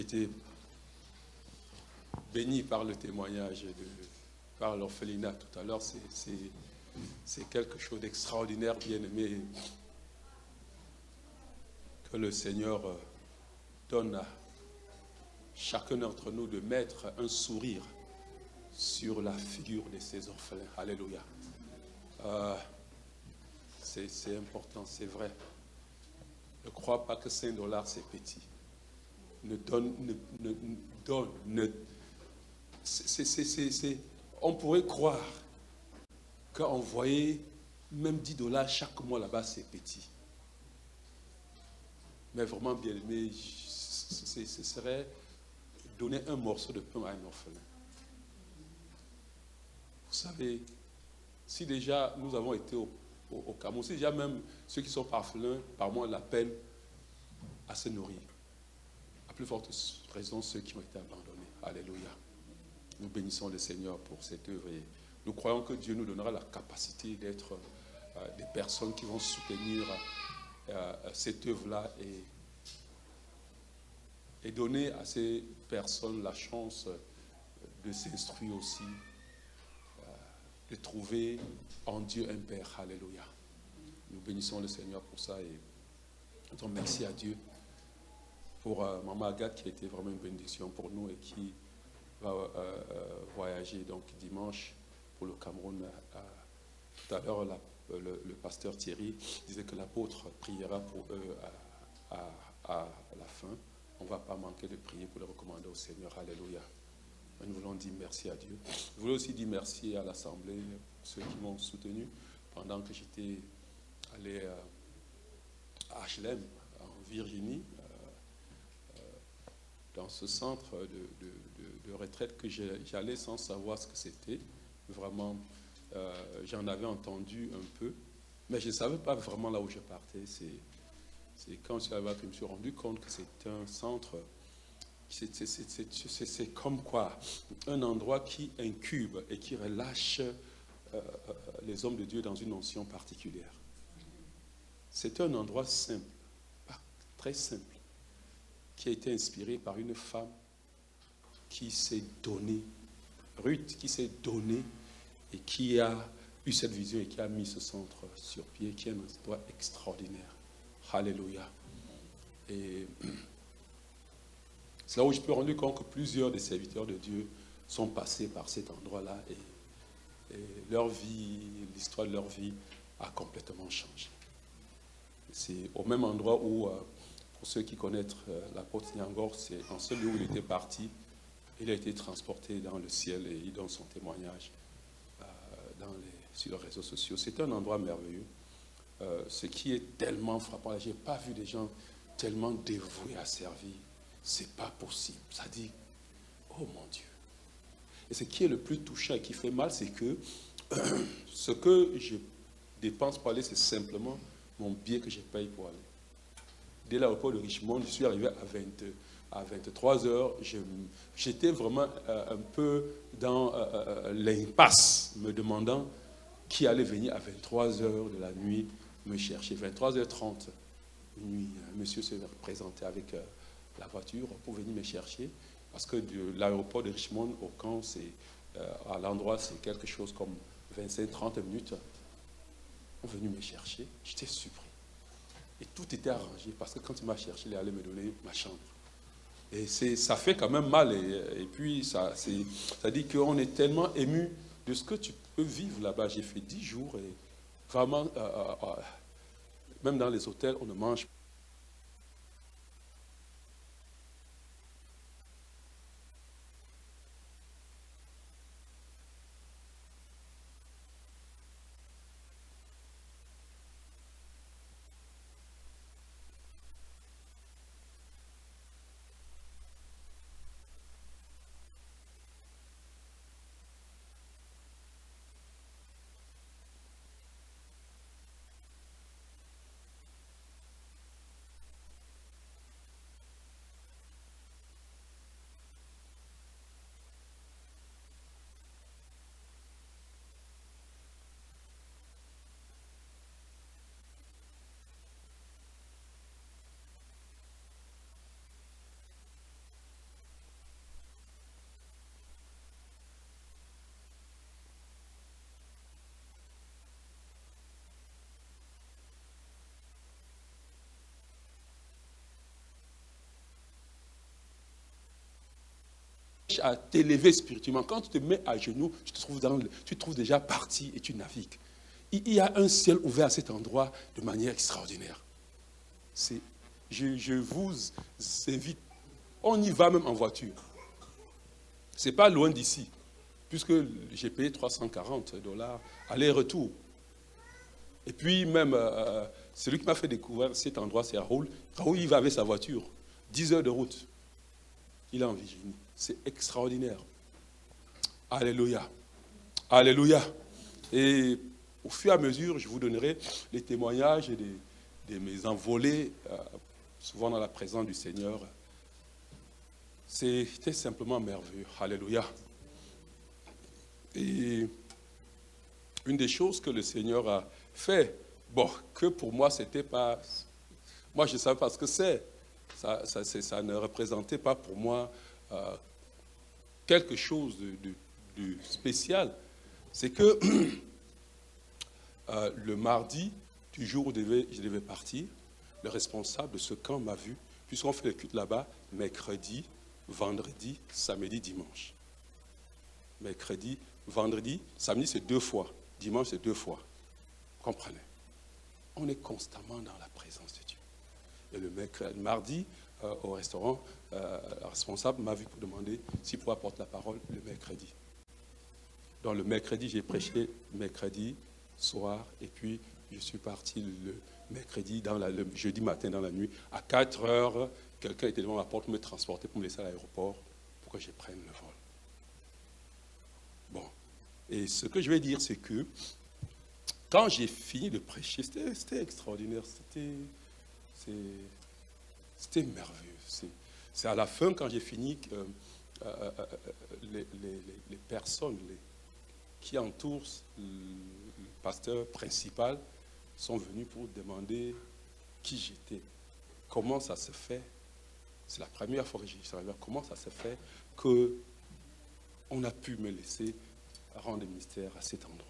J'ai été béni par le témoignage, par l'orphelinat tout à l'heure. C'est quelque chose d'extraordinaire, bien aimé, que le Seigneur donne à chacun d'entre nous de mettre un sourire sur la figure de ces orphelins. Alléluia. C'est important, c'est vrai. Ne crois pas que $5 c'est petit. On pourrait croire qu'envoyer même $10 chaque mois là-bas, c'est petit. Mais vraiment, bien aimé, ce serait donner un morceau de pain à un orphelin. Vous savez, si déjà nous avons été au Cameroun, si déjà même ceux qui sont orphelins, par mois, la peine à se nourrir. À plus forte raison, ceux qui ont été abandonnés. Alléluia. Nous bénissons le Seigneur pour cette œuvre et nous croyons que Dieu nous donnera la capacité d'être des personnes qui vont soutenir cette œuvre-là et donner à ces personnes la chance de s'instruire aussi, de trouver en Dieu un Père. Alléluia. Nous bénissons le Seigneur pour ça et nous disons merci à Dieu pour Maman Agathe qui a été vraiment une bénédiction pour nous et qui va voyager donc dimanche pour le Cameroun. Tout à l'heure, le pasteur Thierry disait que l'apôtre priera pour eux à la fin. On ne va pas manquer de prier pour les recommander au Seigneur. Alléluia. Nous voulons dire merci à Dieu. Je voulais aussi dire merci à l'Assemblée, ceux qui m'ont soutenu pendant que j'étais allé à HLM, en Virginie, dans ce centre de retraite que j'allais sans savoir ce que c'était. Vraiment, j'en avais entendu un peu, mais je ne savais pas vraiment là où je partais. C'est quand je suis arrivé que je me suis rendu compte que c'est un centre, c'est comme quoi, un endroit qui incube et qui relâche les hommes de Dieu dans une onction particulière. C'est un endroit simple, très simple, qui a été inspiré par une femme qui s'est donnée, Ruth, qui s'est donnée et qui a eu cette vision et qui a mis ce centre sur pied, qui est un endroit extraordinaire. Alléluia. Et c'est là où je peux rendre compte que plusieurs des serviteurs de Dieu sont passés par cet endroit-là et leur vie, l'histoire de leur vie a complètement changé. C'est au même endroit où, pour ceux qui connaissent l'apôtre Nyangor, c'est en celui où il était parti, il a été transporté dans le ciel et il donne son témoignage sur les réseaux sociaux. C'est un endroit merveilleux. Ce qui est tellement frappant, je n'ai pas vu des gens tellement dévoués à servir. C'est pas possible. Ça dit, oh mon Dieu. Et ce qui est le plus touchant et qui fait mal, c'est que ce que je dépense pour aller, c'est simplement mon billet que je paye pour aller. Dès l'aéroport de Richmond, je suis arrivé à 23 heures. J'étais vraiment un peu dans l'impasse, me demandant qui allait venir à 23 heures de la nuit me chercher. 23h30, nuit, un monsieur s'est présenté avec la voiture pour venir me chercher, parce que de l'aéroport de Richmond au camp, à l'endroit, c'est quelque chose comme 25-30 minutes. On est venu me chercher, j'étais surpris. Et tout était arrangé, parce que quand il m'a cherché, il allait me donner ma chambre. Et ça fait quand même mal, et puis ça dit qu'on est tellement ému de ce que tu peux vivre là-bas. J'ai fait 10 jours, et vraiment, même dans les hôtels, on ne mange pas. à t'élever spirituellement. Quand tu te mets à genoux, tu te trouves déjà parti et tu navigues. Il y a un ciel ouvert à cet endroit de manière extraordinaire. Je vous invite, on y va même en voiture. Ce n'est pas loin d'ici, puisque j'ai payé $340, aller-retour. Et puis même, celui qui m'a fait découvrir cet endroit, c'est Raoul. Raoul, il va avec sa voiture, 10 heures de route. Il est en Virginie. C'est extraordinaire. Alléluia. Alléluia. Et au fur et à mesure, je vous donnerai les témoignages de mes envolées, souvent dans la présence du Seigneur. C'était simplement merveilleux. Alléluia. Et une des choses que le Seigneur a fait, bon, que pour moi, c'était pas... Moi, je ne savais pas ce que c'est. Ça ne représentait pas pour moi quelque chose de spécial. C'est que le mardi, du jour où je devais partir, le responsable de ce camp m'a vu, puisqu'on fait le culte là-bas, mercredi, vendredi, samedi, dimanche. Mercredi, vendredi, samedi, c'est 2 fois. Dimanche, c'est 2 fois. Vous comprenez? On est constamment dans la présence de Dieu. Et le mardi, au restaurant, le responsable m'a vu pour demander s'il pouvait apporter la parole le mercredi. Donc le mercredi, j'ai prêché mercredi soir, et puis je suis parti le mercredi, le jeudi matin dans la nuit, à 4 heures, quelqu'un était devant ma porte pour me transporter, pour me laisser à l'aéroport, pour que je prenne le vol. Bon, et ce que je vais dire, c'est que quand j'ai fini de prêcher, c'était extraordinaire, c'était merveilleux. C'est à la fin, quand j'ai fini, les personnes qui entourent le pasteur principal sont venus pour demander qui j'étais, comment ça se fait. C'est la première fois que j'y suis arrivé. Comment ça se fait qu'on a pu me laisser rendre mystère à cet endroit.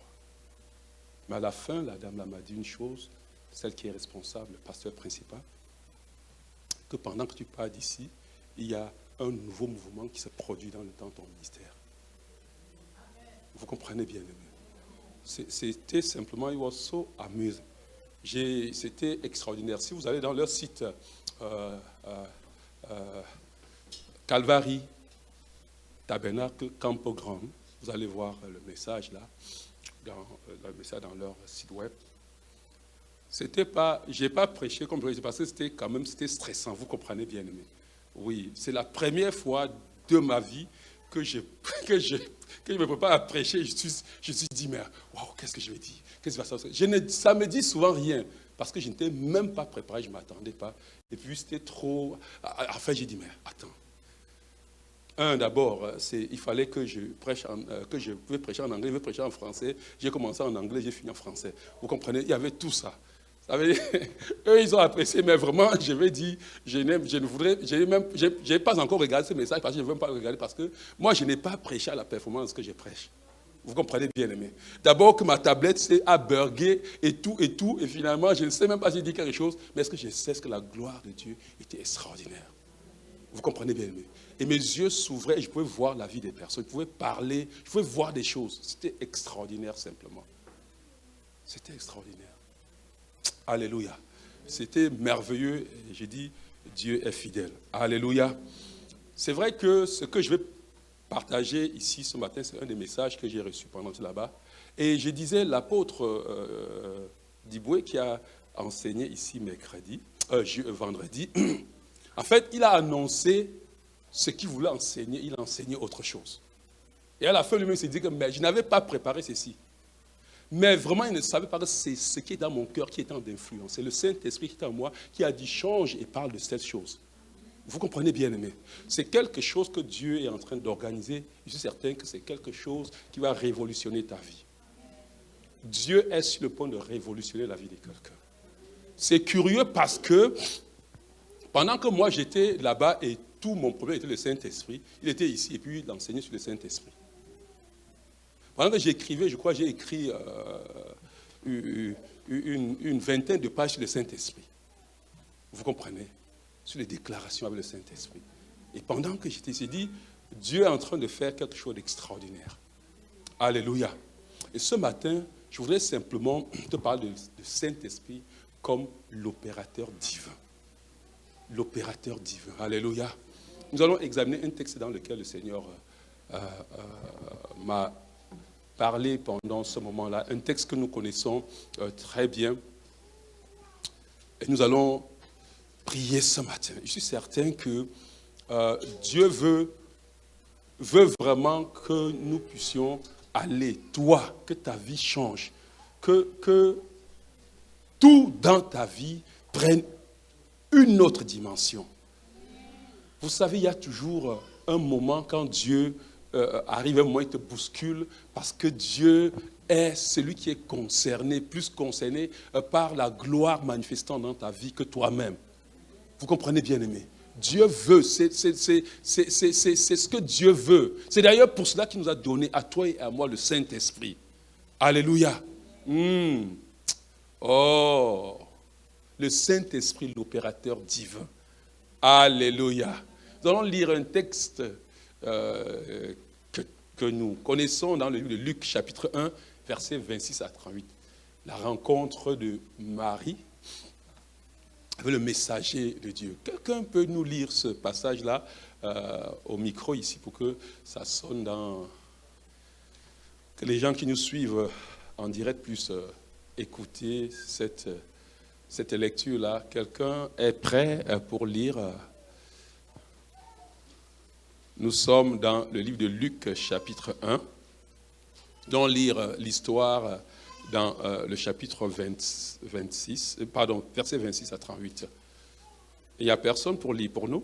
Mais à la fin, la dame m'a dit une chose, celle qui est responsable, le pasteur principal, que pendant que tu pars d'ici, il y a un nouveau mouvement qui se produit dans ton ministère. Vous comprenez bien, aimé. C'était simplement, it was so amusing. C'était extraordinaire. Si vous allez dans leur site Calvary, Tabernacle, Campo Grande, vous allez voir le message là, le message dans leur site web. C'était pas, j'ai pas prêché comme je disais, parce que c'était stressant, vous comprenez bien, aimé. Oui, c'est la première fois de ma vie que je me prépare à prêcher. Je suis dit, mais waouh, qu'est-ce que je vais dire? Qu'est-ce qui va se passer? Ça me dit souvent rien, parce que je n'étais même pas préparé, je ne m'attendais pas. Et puis c'était trop... Enfin, j'ai dit, mais attends. D'abord, il fallait que je pouvais prêcher en anglais, je vais prêcher en français. J'ai commencé en anglais, j'ai fini en français. Vous comprenez? Il y avait tout ça. Eux, ils ont apprécié, mais vraiment, je vais dire, je n'ai pas encore regardé ce message, parce que je ne veux même pas le regarder, parce que moi, je n'ai pas prêché à la performance que je prêche. Vous comprenez bien, aimé. D'abord que ma tablette s'est aburguée et tout, et finalement, je ne sais même pas si j'ai dit quelque chose, mais est-ce que je sais que la gloire de Dieu était extraordinaire? Vous comprenez bien, aimé. Et mes yeux s'ouvraient et je pouvais voir la vie des personnes, je pouvais parler, je pouvais voir des choses. C'était extraordinaire, simplement. C'était extraordinaire. Alléluia. C'était merveilleux. Et j'ai dit, Dieu est fidèle. Alléluia. C'est vrai que ce que je vais partager ici ce matin, c'est un des messages que j'ai reçus pendant tout là-bas. Et je disais, l'apôtre Diboué qui a enseigné ici vendredi, en fait, il a annoncé ce qu'il voulait enseigner, il a enseigné autre chose. Et à la fin, lui-même s'est dit que mais je n'avais pas préparé ceci. Mais vraiment, il ne savait pas que c'est ce qui est dans mon cœur qui est en influence. C'est le Saint-Esprit qui est en moi qui a dit change et parle de cette chose. Vous comprenez bien, aimé. C'est quelque chose que Dieu est en train d'organiser. Je suis certain que c'est quelque chose qui va révolutionner ta vie. Dieu est sur le point de révolutionner la vie de quelqu'un. C'est curieux parce que pendant que moi j'étais là-bas et tout mon problème était le Saint-Esprit, il était ici et puis il enseignait sur le Saint-Esprit. Pendant que j'écrivais, je crois que j'ai écrit une vingtaine de pages sur le Saint-Esprit. Vous comprenez? Sur les déclarations avec le Saint-Esprit. Et pendant que j'étais ici, dit, Dieu est en train de faire quelque chose d'extraordinaire. Alléluia. Et ce matin, je voudrais simplement te parler de Saint-Esprit comme l'opérateur divin. L'opérateur divin. Alléluia. Nous allons examiner un texte dans lequel le Seigneur m'a parlé pendant ce moment-là. Un texte que nous connaissons très bien. Et nous allons prier ce matin. Je suis certain que Dieu veut vraiment que nous puissions aller, toi, que ta vie change, que tout dans ta vie prenne une autre dimension. Vous savez, il y a toujours un moment quand Dieu arrive, un moment il te bouscule, parce que Dieu est celui qui est concerné, plus concerné par la gloire manifestant dans ta vie que toi-même. Vous comprenez, bien-aimé? Dieu veut, c'est ce que Dieu veut. C'est d'ailleurs pour cela qu'il nous a donné à toi et à moi le Saint-Esprit. Alléluia. Oh, le Saint-Esprit, l'opérateur divin. Alléluia. Nous allons lire un texte que nous connaissons dans le livre de Luc, chapitre 1, versets 26 à 38. La rencontre de Marie avec le messager de Dieu. Quelqu'un peut nous lire ce passage-là au micro ici pour que ça sonne dans... Que les gens qui nous suivent en direct puissent écouter cette lecture-là. Quelqu'un est prêt pour lire? Nous sommes dans le livre de Luc, chapitre 1. Nous allons lire l'histoire dans le chapitre 26, versets 26 à 38. Il n'y a personne pour lire pour nous?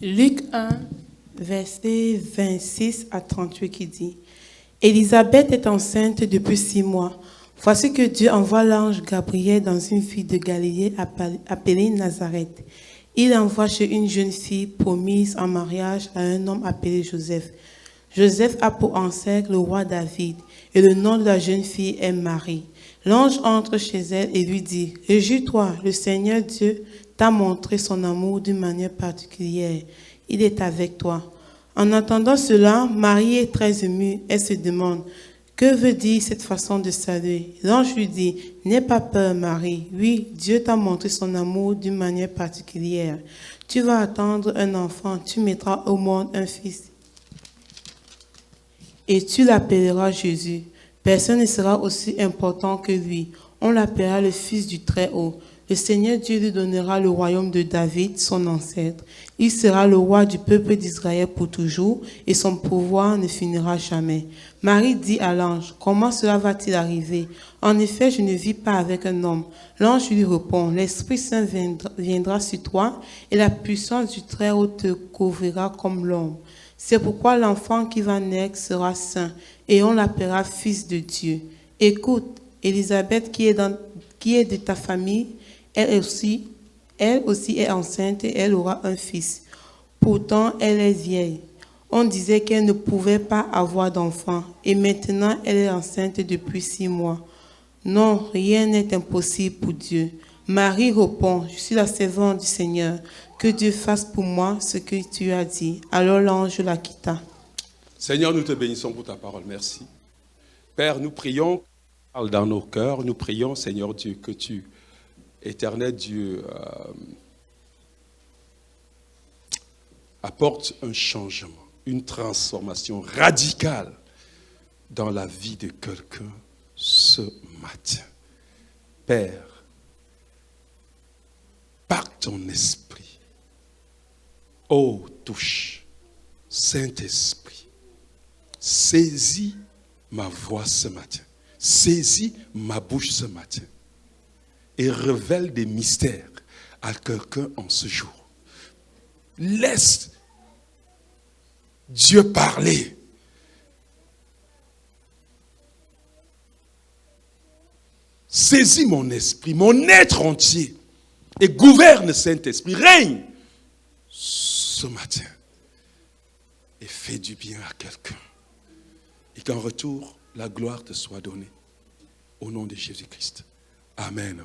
Luc 1, verset 26 à 38 qui dit: Élisabeth est enceinte depuis 6 mois. Voici que Dieu envoie l'ange Gabriel dans une ville de Galilée appelée Nazareth. Il l'envoie chez une jeune fille promise en mariage à un homme appelé Joseph. Joseph a pour ancêtre le roi David, et le nom de la jeune fille est Marie. L'ange entre chez elle et lui dit: Réjouis-toi, le Seigneur Dieu t'a montré son amour d'une manière particulière. Il est avec toi. En entendant cela, Marie est très émue. Elle se demande: que veut dire cette façon de saluer? L'ange lui dit: n'aie pas peur, Marie. Oui, Dieu t'a montré son amour d'une manière particulière. Tu vas attendre un enfant, tu mettras au monde un fils. Et tu l'appelleras Jésus. Personne ne sera aussi important que lui. On l'appellera le Fils du Très-Haut. Le Seigneur Dieu lui donnera le royaume de David, son ancêtre. Il sera le roi du peuple d'Israël pour toujours, et son pouvoir ne finira jamais. Marie dit à l'ange: comment cela va-t-il arriver? En effet, je ne vis pas avec un homme. L'ange lui répond: l'Esprit Saint viendra sur toi, et la puissance du Très-Haut te couvrira comme l'ombre. C'est pourquoi l'enfant qui va naître sera saint, et on l'appellera Fils de Dieu. Écoute, Élisabeth qui est de ta famille, elle aussi est enceinte et elle aura un fils. Pourtant, elle est vieille. On disait qu'elle ne pouvait pas avoir d'enfant, et maintenant elle est enceinte depuis 6 mois. Non, rien n'est impossible pour Dieu. Marie répond: je suis la servante du Seigneur. Que Dieu fasse pour moi ce que tu as dit. Alors l'ange la quitta. Seigneur, nous te bénissons pour ta parole. Merci. Père, nous prions, parle dans nos cœurs. Nous prions, Seigneur Dieu, que tu, éternel Dieu, apporte un changement, une transformation radicale dans la vie de quelqu'un ce matin. Père, par ton esprit, oh, touche, Saint-Esprit, saisis ma voix ce matin, saisis ma bouche ce matin et révèle des mystères à quelqu'un en ce jour. Laisse Dieu parler. Saisis mon esprit, mon être entier, et gouverne, Saint-Esprit, règne ce matin et fais du bien à quelqu'un. Et qu'en retour, la gloire te soit donnée. Au nom de Jésus-Christ. Amen.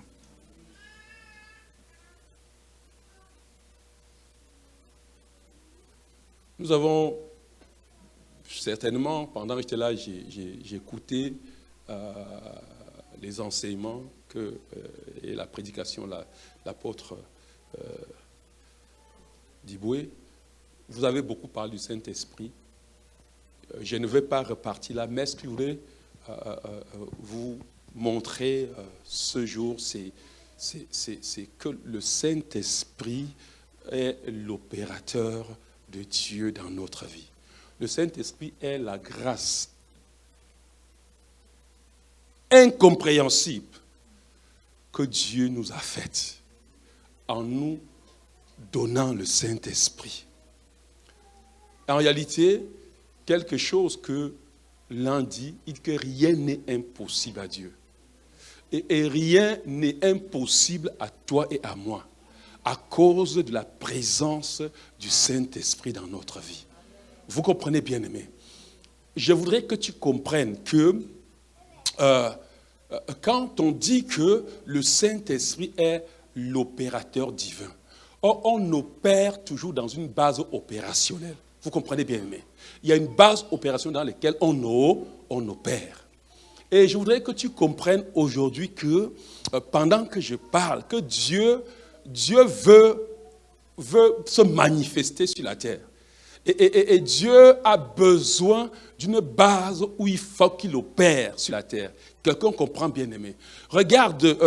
Nous avons certainement, pendant que j'étais là, j'ai écouté les enseignements et la prédication de l'apôtre Diboué. Vous avez beaucoup parlé du Saint-Esprit. Je ne vais pas repartir là, mais ce que je voulais vous montrer ce jour, c'est que le Saint-Esprit est l'opérateur de Dieu dans notre vie. Le Saint-Esprit est la grâce incompréhensible que Dieu nous a faite en nous donnant le Saint-Esprit. En réalité, quelque chose que l'un dit, il dit que rien n'est impossible à Dieu. Et rien n'est impossible à toi et à moi, à cause de la présence du Saint-Esprit dans notre vie. Vous comprenez, bien-aimés? Je voudrais que tu comprennes que quand on dit que le Saint-Esprit est l'opérateur divin, on opère toujours dans une base opérationnelle. Vous comprenez, bien-aimés? Il y a une base opérationnelle dans laquelle on opère. Et je voudrais que tu comprennes aujourd'hui que pendant que je parle, que Dieu veut se manifester sur la terre. Et Dieu a besoin d'une base où il faut qu'il opère sur la terre. Quelqu'un comprend, bien-aimé? Regarde,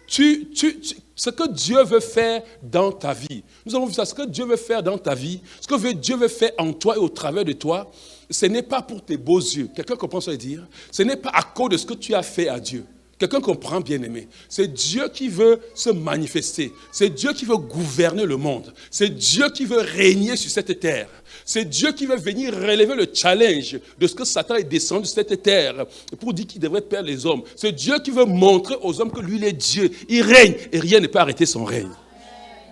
ce que Dieu veut faire dans ta vie. Nous avons vu ça, ce que Dieu veut faire dans ta vie, ce que Dieu veut faire en toi et au travers de toi, ce n'est pas pour tes beaux yeux. Quelqu'un comprend ce que je veux dire? Ce n'est pas à cause de ce que tu as fait à Dieu. Quelqu'un comprend, bien-aimé? C'est Dieu qui veut se manifester. C'est Dieu qui veut gouverner le monde. C'est Dieu qui veut régner sur cette terre. C'est Dieu qui veut venir relever le challenge de ce que Satan est descendu sur cette terre pour dire qu'il devrait perdre les hommes. C'est Dieu qui veut montrer aux hommes que lui, il est Dieu. Il règne et rien ne peut arrêter son règne.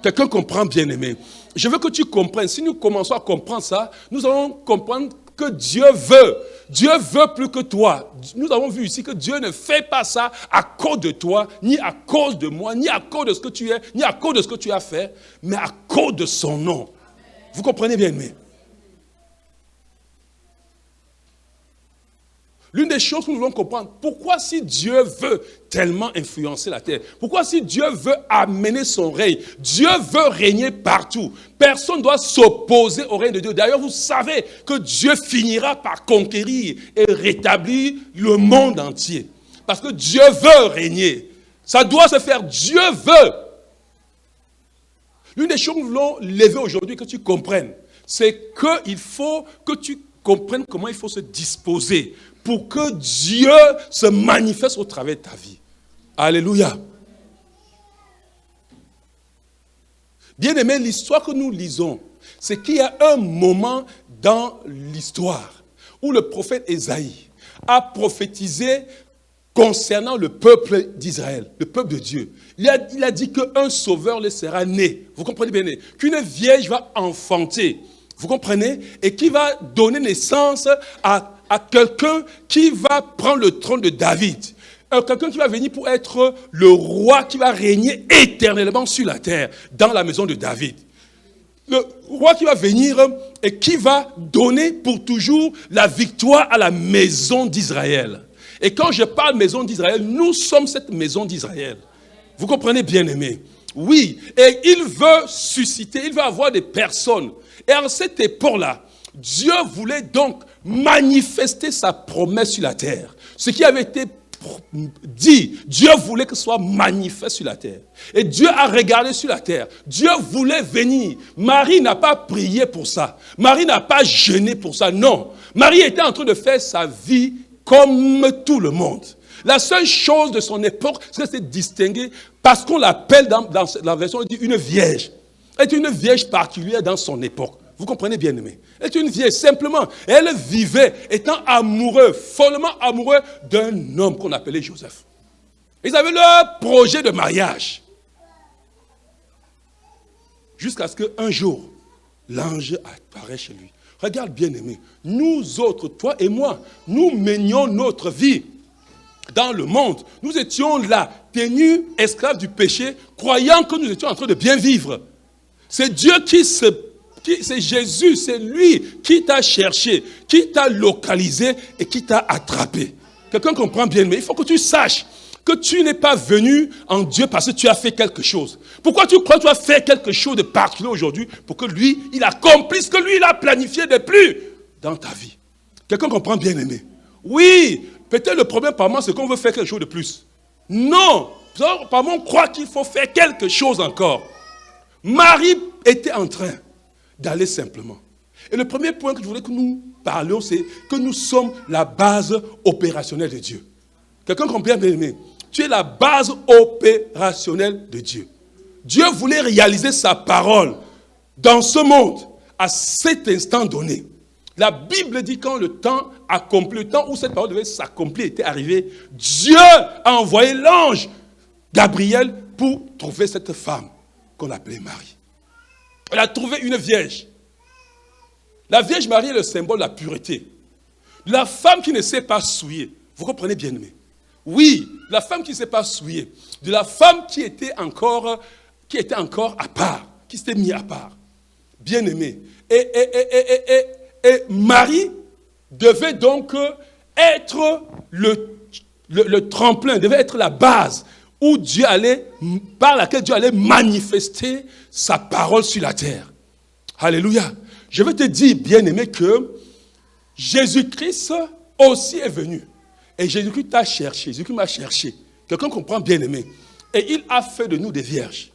Quelqu'un comprend, bien-aimé? Je veux que tu comprennes. Si nous commençons à comprendre ça, nous allons comprendre que Dieu veut. Dieu veut plus que toi. Nous avons vu ici que Dieu ne fait pas ça à cause de toi, ni à cause de moi, ni à cause de ce que tu es, ni à cause de ce que tu as fait, mais à cause de son nom. Vous comprenez bien, mais l'une des choses que nous devons comprendre, pourquoi si Dieu veut tellement influencer la terre, pourquoi si Dieu veut amener son règne, Dieu veut régner partout, personne ne doit s'opposer au règne de Dieu. D'ailleurs, vous savez que Dieu finira par conquérir et rétablir le monde entier. Parce que Dieu veut régner. Ça doit se faire, Dieu veut. L'une des choses que nous voulons lever aujourd'hui, que tu comprennes, c'est qu'il faut que tu comprennes comment il faut se disposer pour que Dieu se manifeste au travers de ta vie. Alléluia. Bien-aimé, l'histoire que nous lisons, c'est qu'il y a un moment dans l'histoire où le prophète Ésaïe a prophétisé concernant le peuple d'Israël, le peuple de Dieu. Il a dit qu'un sauveur le sera né. Vous comprenez bien? Qu'une vierge va enfanter. Vous comprenez? Et qui va donner naissance à quelqu'un qui va prendre le trône de David. Quelqu'un qui va venir pour être le roi qui va régner éternellement sur la terre, dans la maison de David. Le roi qui va venir et qui va donner pour toujours la victoire à la maison d'Israël. Et quand je parle maison d'Israël, nous sommes cette maison d'Israël. Vous comprenez, bien-aimés? Oui, et il veut susciter, il veut avoir des personnes. Et en cette époque-là, Dieu voulait donc manifester sa promesse sur la terre. Ce qui avait été dit, Dieu voulait que ce soit manifeste sur la terre. Et Dieu a regardé sur la terre. Dieu voulait venir. Marie n'a pas prié pour ça. Marie n'a pas jeûné pour ça. Non. Marie était en train de faire sa vie comme tout le monde. La seule chose de son époque, c'est qu'elle s'est distinguée parce qu'on l'appelle dans la version, on dit une vierge. Elle est une vierge particulière dans son époque. Vous comprenez, bien aimé? Elle est une vierge, simplement. Elle vivait étant amoureux, follement amoureux d'un homme qu'on appelait Joseph. Ils avaient leur projet de mariage. Jusqu'à ce qu'un jour, l'ange apparaît chez lui. Regarde bien aimé, nous autres, toi et moi, nous menions notre vie dans le monde. Nous étions là, tenus esclaves du péché, croyant que nous étions en train de bien vivre. C'est Dieu c'est Jésus, c'est lui qui t'a cherché, qui t'a localisé et qui t'a attrapé. Quelqu'un comprend bien, mais il faut que tu saches que tu n'es pas venu en Dieu parce que tu as fait quelque chose. Pourquoi tu crois que tu as fait quelque chose de particulier aujourd'hui? Pour que lui, il accomplisse ce que lui, il a planifié de plus dans ta vie. Quelqu'un comprend bien aimé? Oui, peut-être le problème par moi, c'est qu'on veut faire quelque chose de plus. Non, par moi, on croit qu'il faut faire quelque chose encore. Marie était en train d'aller simplement. Et le premier point que je voulais que nous parlions, c'est que nous sommes la base opérationnelle de Dieu. Quelqu'un comprend bien aimé? Tu es la base opérationnelle de Dieu. Dieu voulait réaliser sa parole dans ce monde, à cet instant donné. La Bible dit quand le temps accompli, le temps où cette parole devait s'accomplir était arrivé, Dieu a envoyé l'ange Gabriel pour trouver cette femme qu'on appelait Marie. Elle a trouvé une vierge. La Vierge Marie est le symbole de la pureté. La femme qui ne s'est pas souillée. Vous comprenez bien aimé? Oui, la femme qui ne s'est pas souillée. De la femme qui était encore à part, qui s'était mise à part. Bien aimé. Et Marie devait donc être le tremplin, devait être la base où par laquelle Dieu allait manifester sa parole sur la terre. Alléluia. Je veux te dire, bien-aimé, que Jésus-Christ aussi est venu. Et Jésus-Christ t'a cherché, Jésus-Christ m'a cherché. Quelqu'un comprend, bien-aimé. Et il a fait de nous des vierges.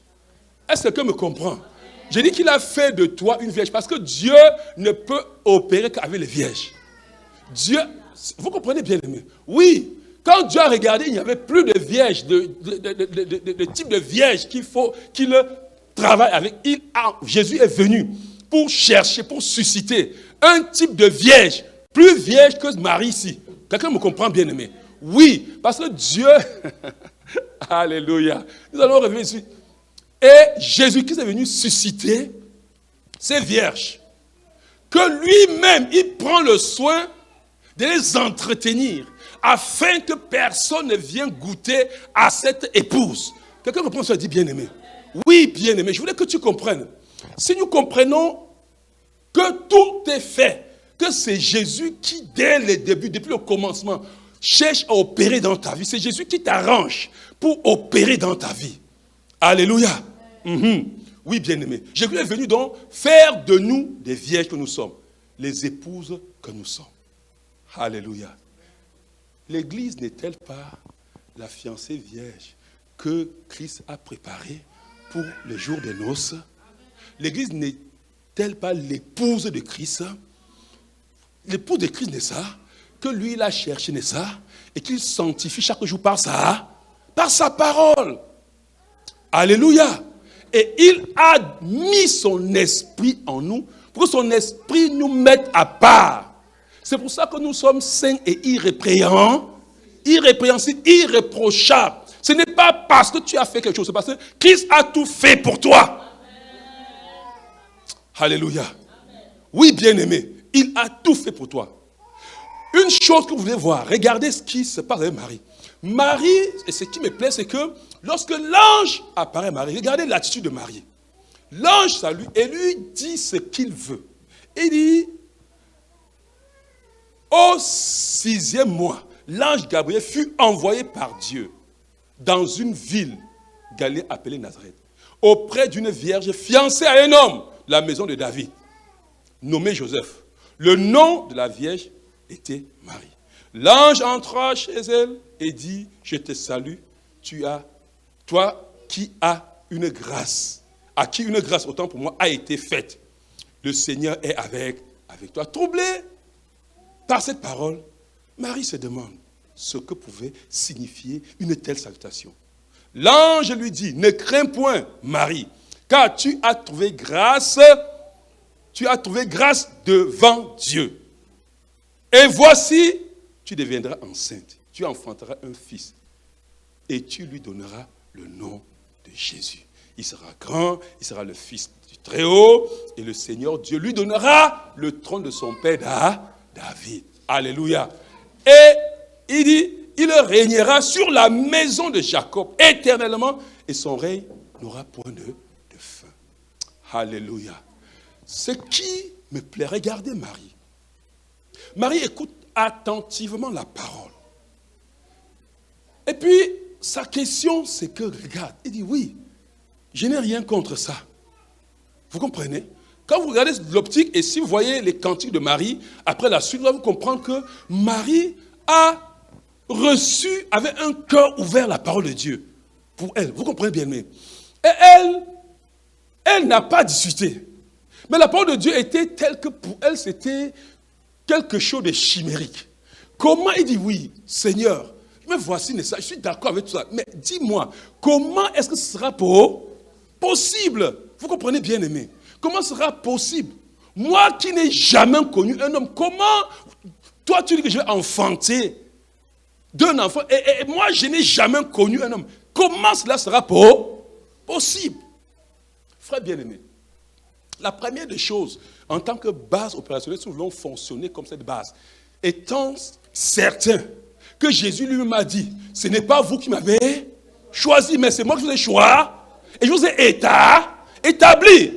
Est-ce que quelqu'un me comprend? J'ai dit qu'il a fait de toi une vierge parce que Dieu ne peut opérer qu'avec les vierges. Dieu, vous comprenez, bien-aimé? Oui. Quand Dieu a regardé, il n'y avait plus de vierges, de type de vierge qu'il travaille avec. Jésus est venu pour chercher, pour susciter un type de vierge, plus vierge que Marie ici. Quelqu'un me comprend, bien aimé? Oui, parce que Dieu, alléluia, nous allons revenir ici. Et Jésus-Christ est venu susciter ces vierges, que lui-même, il prend le soin de les entretenir, afin que personne ne vienne goûter à cette épouse. Quelqu'un comprend ça, dit bien-aimé? Oui, bien-aimé, je voulais que tu comprennes. Si nous comprenons que tout est fait, que c'est Jésus qui, dès le début, depuis le commencement, cherche à opérer dans ta vie. C'est Jésus qui t'arrange pour opérer dans ta vie. Alléluia. Oui, bien-aimé. Jésus est venu donc faire de nous des vierges que nous sommes, les épouses que nous sommes. Alléluia. L'église n'est-elle pas la fiancée vierge que Christ a préparée pour le jour des noces? L'église n'est-elle pas l'épouse de Christ? L'épouse de Christ n'est ça, que lui il a cherché n'est ça, et qu'il sanctifie chaque jour par sa parole. Alléluia. Et il a mis son esprit en nous, pour que son esprit nous mette à part. C'est pour ça que nous sommes saints et irrépréhensibles, irréprochables. Ce n'est pas parce que tu as fait quelque chose, c'est parce que Christ a tout fait pour toi. Alléluia. Oui, bien-aimé, il a tout fait pour toi. Une chose que vous voulez voir, regardez ce qui se passe avec Marie. Marie, et ce qui me plaît, c'est que lorsque l'ange apparaît à Marie, regardez l'attitude de Marie. L'ange salue et lui dit ce qu'il veut. Il dit, au 6e mois, l'ange Gabriel fut envoyé par Dieu dans une ville Galilée appelée Nazareth, auprès d'une vierge fiancée à un homme, la maison de David, nommé Joseph. Le nom de la vierge était Marie. L'ange entra chez elle et dit, je te salue, toi qui as une grâce, à qui une grâce, autant pour moi, a été faite. Le Seigneur est avec toi. Troublé par cette parole, Marie se demande ce que pouvait signifier une telle salutation. L'ange lui dit, ne crains point, Marie, car tu as trouvé grâce devant Dieu. Et voici, tu deviendras enceinte, tu enfanteras un fils, et tu lui donneras le nom de Jésus. il sera grand, il sera le fils du Très-Haut, et le Seigneur Dieu lui donnera le trône de son père David. Alléluia. Et il dit, il régnera sur la maison de Jacob éternellement, et son règne n'aura point de fin. Alléluia. Ce qui me plaît, regardez Marie. Marie écoute attentivement la parole. Et puis, sa question, c'est que, regarde, il dit, oui, je n'ai rien contre ça. Vous comprenez? Quand vous regardez l'optique, et si vous voyez les cantiques de Marie, après la suite, vous allez comprendre que Marie a reçu, avait un cœur ouvert la parole de Dieu pour elle. Vous comprenez bien, mais et elle n'a pas discuté. Mais la parole de Dieu était telle que pour elle, c'était quelque chose de chimérique. Comment il dit, oui, Seigneur, mais voici, je suis d'accord avec tout ça, mais dis-moi, comment est-ce que ce sera possible? Vous comprenez bien, aimé? Comment sera possible? Moi qui n'ai jamais connu un homme, comment, toi tu dis que je vais enfanter d'un enfant, et moi je n'ai jamais connu un homme. Comment cela sera possible? Frère bien-aimé, la première des choses, en tant que base opérationnelle, si nous voulons fonctionner comme cette base, étant certain que Jésus lui-même a dit, ce n'est pas vous qui m'avez choisi, mais c'est moi qui vous ai choisi, et je vous ai établi,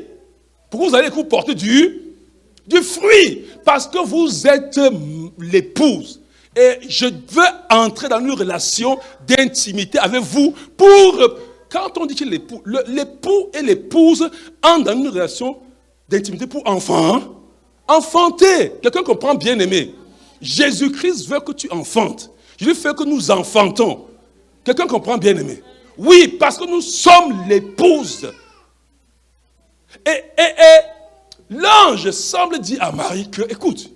pour que vous allez vous porter du fruit, parce que vous êtes l'épouse. Et je veux entrer dans une relation d'intimité avec vous pour... Quand on dit que l'époux et l'épouse entrent dans une relation d'intimité pour enfanter. Quelqu'un comprend bien aimé. Jésus-Christ veut que tu enfantes. Jésus veut que nous enfantons. Quelqu'un comprend bien aimé. Oui, parce que nous sommes l'épouse. Et l'ange semble dire à Marie que, écoute,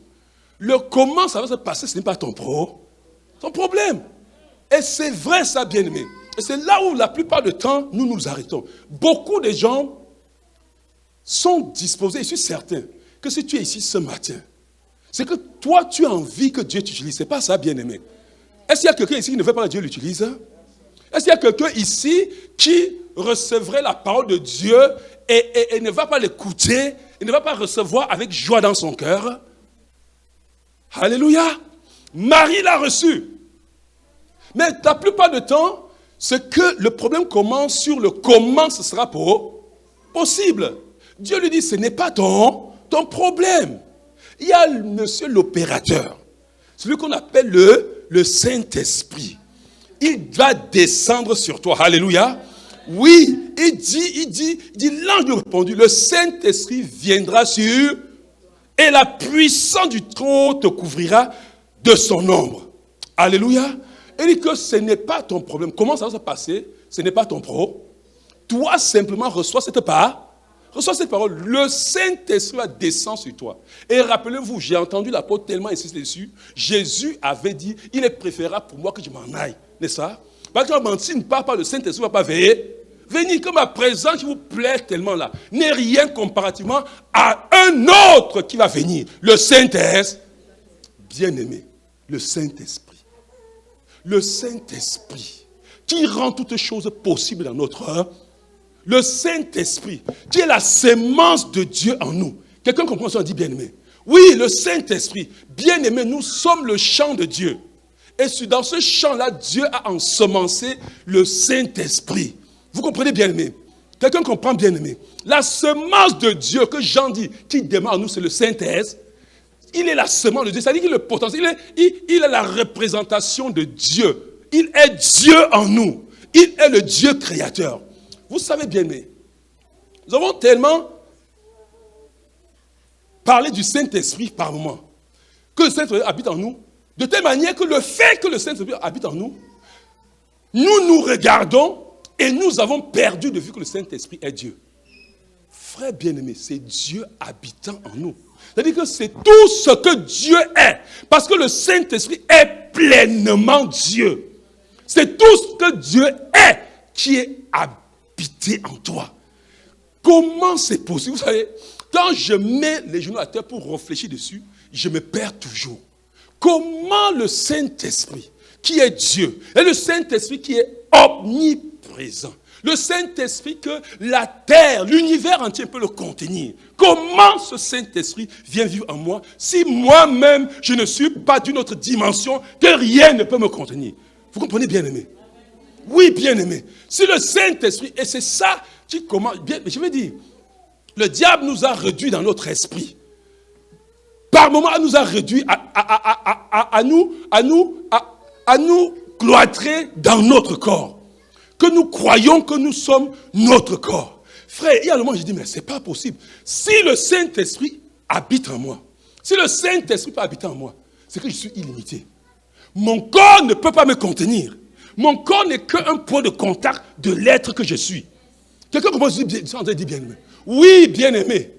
comment ça va se passer, ce n'est pas ton problème. Et c'est vrai ça, bien aimé. Et c'est là où la plupart du temps, nous nous arrêtons. Beaucoup de gens sont disposés, je suis certain, que si tu es ici ce matin, c'est que toi, tu as envie que Dieu t'utilise. Ce n'est pas ça, bien-aimé. Est-ce qu'il y a quelqu'un ici qui ne veut pas que Dieu l'utilise? Est-ce qu'il y a quelqu'un ici qui recevrait la parole de Dieu et ne va pas l'écouter, et ne va pas recevoir avec joie dans son cœur? Alléluia! Marie l'a reçu. Mais la plupart du temps, c'est que le problème commence sur le comment ce sera possible. Dieu lui dit, ce n'est pas ton problème. Il y a monsieur l'opérateur, celui qu'on appelle le Saint-Esprit. Il va descendre sur toi. Alléluia. Oui, il dit, l'ange lui a répondu, le Saint-Esprit viendra sur, et la puissance du trône te couvrira de son ombre. Alléluia. Il dit que ce n'est pas ton problème. Comment ça va se passer? Ce n'est pas ton problème. Toi, simplement, reçois cette parole. Le Saint-Esprit va descendre sur toi. Et rappelez-vous, j'ai entendu l'apôtre tellement insister dessus. Jésus avait dit, il est préférable pour moi que je m'en aille. N'est-ce pas? Parce que s'il ne part pas, le Saint-Esprit ne va pas venir comme ma présence qui vous plaît tellement là. N'est rien comparativement à un autre qui va venir. Le Saint-Esprit. Bien-aimé, le Saint-Esprit. Le Saint-Esprit qui rend toutes choses possibles dans notre œuvre. Le Saint-Esprit qui est la sémence de Dieu en nous. Quelqu'un comprend ça, on dit bien-aimé. Oui, le Saint-Esprit, bien-aimé, nous sommes le champ de Dieu. Et dans ce champ-là, Dieu a ensemencé le Saint-Esprit. Vous comprenez bien-aimé? Quelqu'un comprend bien-aimé? La semence de Dieu que Jean dit, qui démarre en nous, c'est le Saint-Esprit. Il est la semence de Dieu, c'est-à-dire qu'il est le potentiel, il est la représentation de Dieu. Il est Dieu en nous. Il est le Dieu créateur. Vous savez bien, mais nous avons tellement parlé du Saint-Esprit par moment, que le Saint-Esprit habite en nous, de telle manière que le fait que le Saint-Esprit habite en nous, nous regardons et nous avons perdu de vue que le Saint-Esprit est Dieu. Frère bien-aimé, c'est Dieu habitant en nous. C'est-à-dire que c'est tout ce que Dieu est. Parce que le Saint-Esprit est pleinement Dieu. C'est tout ce que Dieu est qui est habité en toi. Comment c'est possible? Vous savez, quand je mets les genoux à terre pour réfléchir dessus, je me perds toujours. Comment le Saint-Esprit, qui est Dieu, et le Saint-Esprit qui est omniprésent. Le Saint-Esprit que la terre, l'univers entier peut le contenir. Comment ce Saint-Esprit vient vivre en moi si moi-même, je ne suis pas d'une autre dimension que rien ne peut me contenir? Vous comprenez, bien-aimé? Oui, bien-aimé. Si le Saint-Esprit, et c'est ça qui commence, bien, je veux dire, le diable nous a réduits dans notre esprit. Par moments, il nous a réduits à nous cloîtrer dans notre corps. Que nous croyons que nous sommes notre corps. Frère, il y a le moment où je dis, mais ce n'est pas possible. Si le Saint-Esprit habite en moi, si le Saint-Esprit peut habiter en moi, c'est que je suis illimité. Mon corps ne peut pas me contenir. Mon corps n'est qu'un point de contact de l'être que je suis. Quelqu'un commence à dire bien-aimé. Oui, bien-aimé.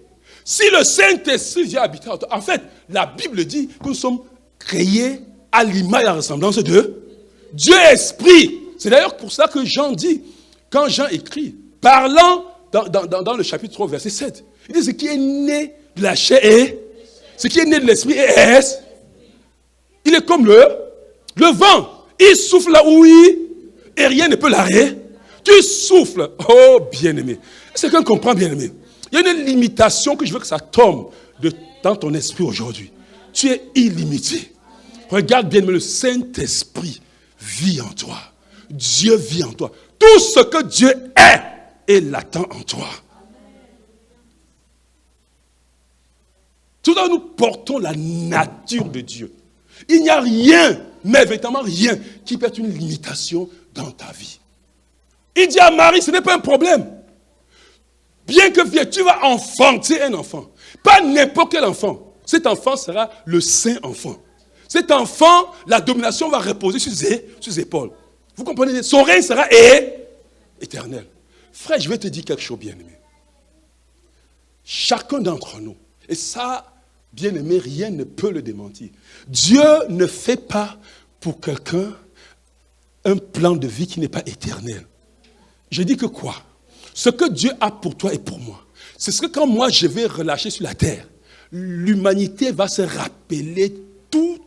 Si le Saint-Esprit vient habiter en toi, en fait, la Bible dit que nous sommes créés à l'image et à la ressemblance de Dieu Esprit. C'est d'ailleurs pour ça que Jean dit, quand Jean écrit, parlant dans le chapitre 3, verset 7, il dit ce qui est né de la chair est, ce qui est né de l'esprit est, il est comme le vent. Il souffle là où et rien ne peut l'arrêter. Tu souffles, oh bien-aimé. C'est qu'on comprend, bien-aimé. Il y a une limitation que je veux que ça tombe dans ton esprit aujourd'hui. Tu es illimité. Regarde bien, le Saint-Esprit vit en toi. Dieu vit en toi. Tout ce que Dieu est latent en toi. Tout à nous portons la nature de Dieu. Il n'y a rien, mais véritablement rien, qui peut être une limitation dans ta vie. Il dit à Marie, ce n'est pas un problème. Bien que vieux, tu vas enfanter un enfant. Pas n'importe quel enfant. Cet enfant sera le saint enfant. Cet enfant, la domination va reposer sur ses épaules. Vous comprenez? Son règne sera éternel. Frère, je vais te dire quelque chose, bien-aimé. Chacun d'entre nous, et ça, bien-aimé, rien ne peut le démentir. Dieu ne fait pas pour quelqu'un un plan de vie qui n'est pas éternel. Je dis que quoi? Ce que Dieu a pour toi et pour moi, c'est ce que quand moi je vais relâcher sur la terre, l'humanité va se rappeler tout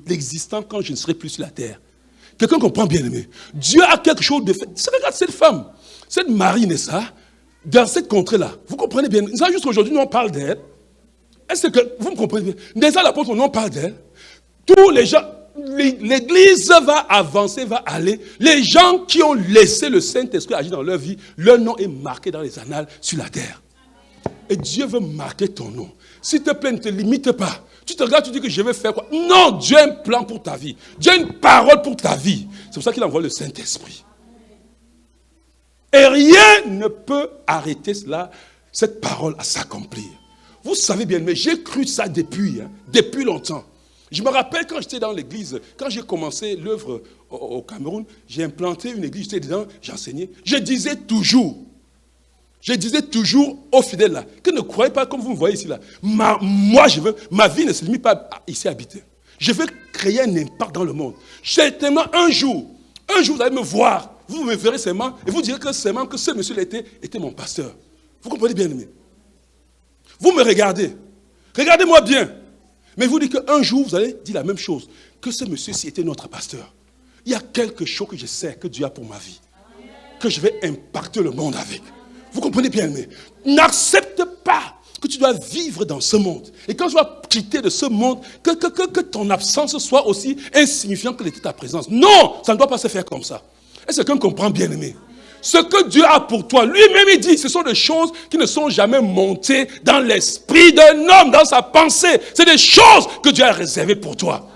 l'existant quand je ne serai plus sur la terre. Quelqu'un comprend, bien aimé? Dieu a quelque chose de fait. Regarde cette femme, cette Marie, n'est-ce pas? Dans cette contrée-là, vous comprenez bien? Ça, juste aujourd'hui, nous on parle d'elle. Est-ce que vous me comprenez bien? Déjà, l'apôtre, nous on parle d'elle. Tous les gens, l'Église va avancer, va aller. Les gens qui ont laissé le Saint-Esprit agir dans leur vie, leur nom est marqué dans les annales sur la terre. Et Dieu veut marquer ton nom. S'il te plaît, ne te limite pas. Tu te regardes, tu dis que je vais faire quoi? Non, Dieu a un plan pour ta vie. Dieu a une parole pour ta vie. C'est pour ça qu'il envoie le Saint-Esprit. Et rien ne peut arrêter cela, cette parole à s'accomplir. Vous savez bien, mais j'ai cru ça depuis longtemps. Je me rappelle quand j'étais dans l'église, quand j'ai commencé l'œuvre au Cameroun, j'ai implanté une église, j'étais dedans, j'enseignais. Je disais toujours aux fidèles là, que ne croyez pas comme vous me voyez ici là. Ma vie ne se limite pas à ici habiter. Je veux créer un impact dans le monde. Certainement un jour, vous allez me voir, vous me verrez seulement, et vous direz que seulement que ce monsieur était mon pasteur. Vous comprenez bien, aimé? Vous me regardez, regardez-moi bien. Mais vous dites qu'un jour, vous allez dire la même chose, que ce monsieur-ci était notre pasteur. Il y a quelque chose que je sais que Dieu a pour ma vie, que je vais impacter le monde avec. Vous comprenez bien, mais n'accepte pas que tu dois vivre dans ce monde. Et quand tu vas quitter de ce monde, que ton absence soit aussi insignifiante que l'était ta présence. Non, ça ne doit pas se faire comme ça. Est-ce que quelqu'un comprend, bien aimé? Ce que Dieu a pour toi, lui-même il dit, ce sont des choses qui ne sont jamais montées dans l'esprit d'un homme, dans sa pensée. C'est des choses que Dieu a réservées pour toi.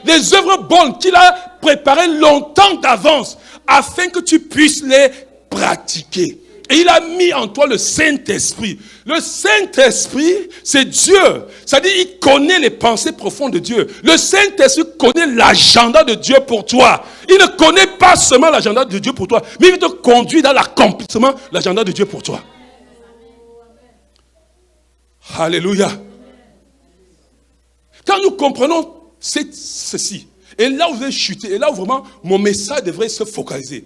Des œuvres bonnes qu'il a préparées longtemps d'avance, afin que tu puisses les pratiquer. Et il a mis en toi le Saint-Esprit. Le Saint-Esprit, c'est Dieu. C'est-à-dire, il connaît les pensées profondes de Dieu. Le Saint-Esprit connaît l'agenda de Dieu pour toi. Il ne connaît pas seulement l'agenda de Dieu pour toi, mais il te conduit dans l'accomplissement de l'agenda de Dieu pour toi. Alléluia. Quand nous comprenons ceci, et là où vous avez chuté, et là où vraiment mon message devrait se focaliser.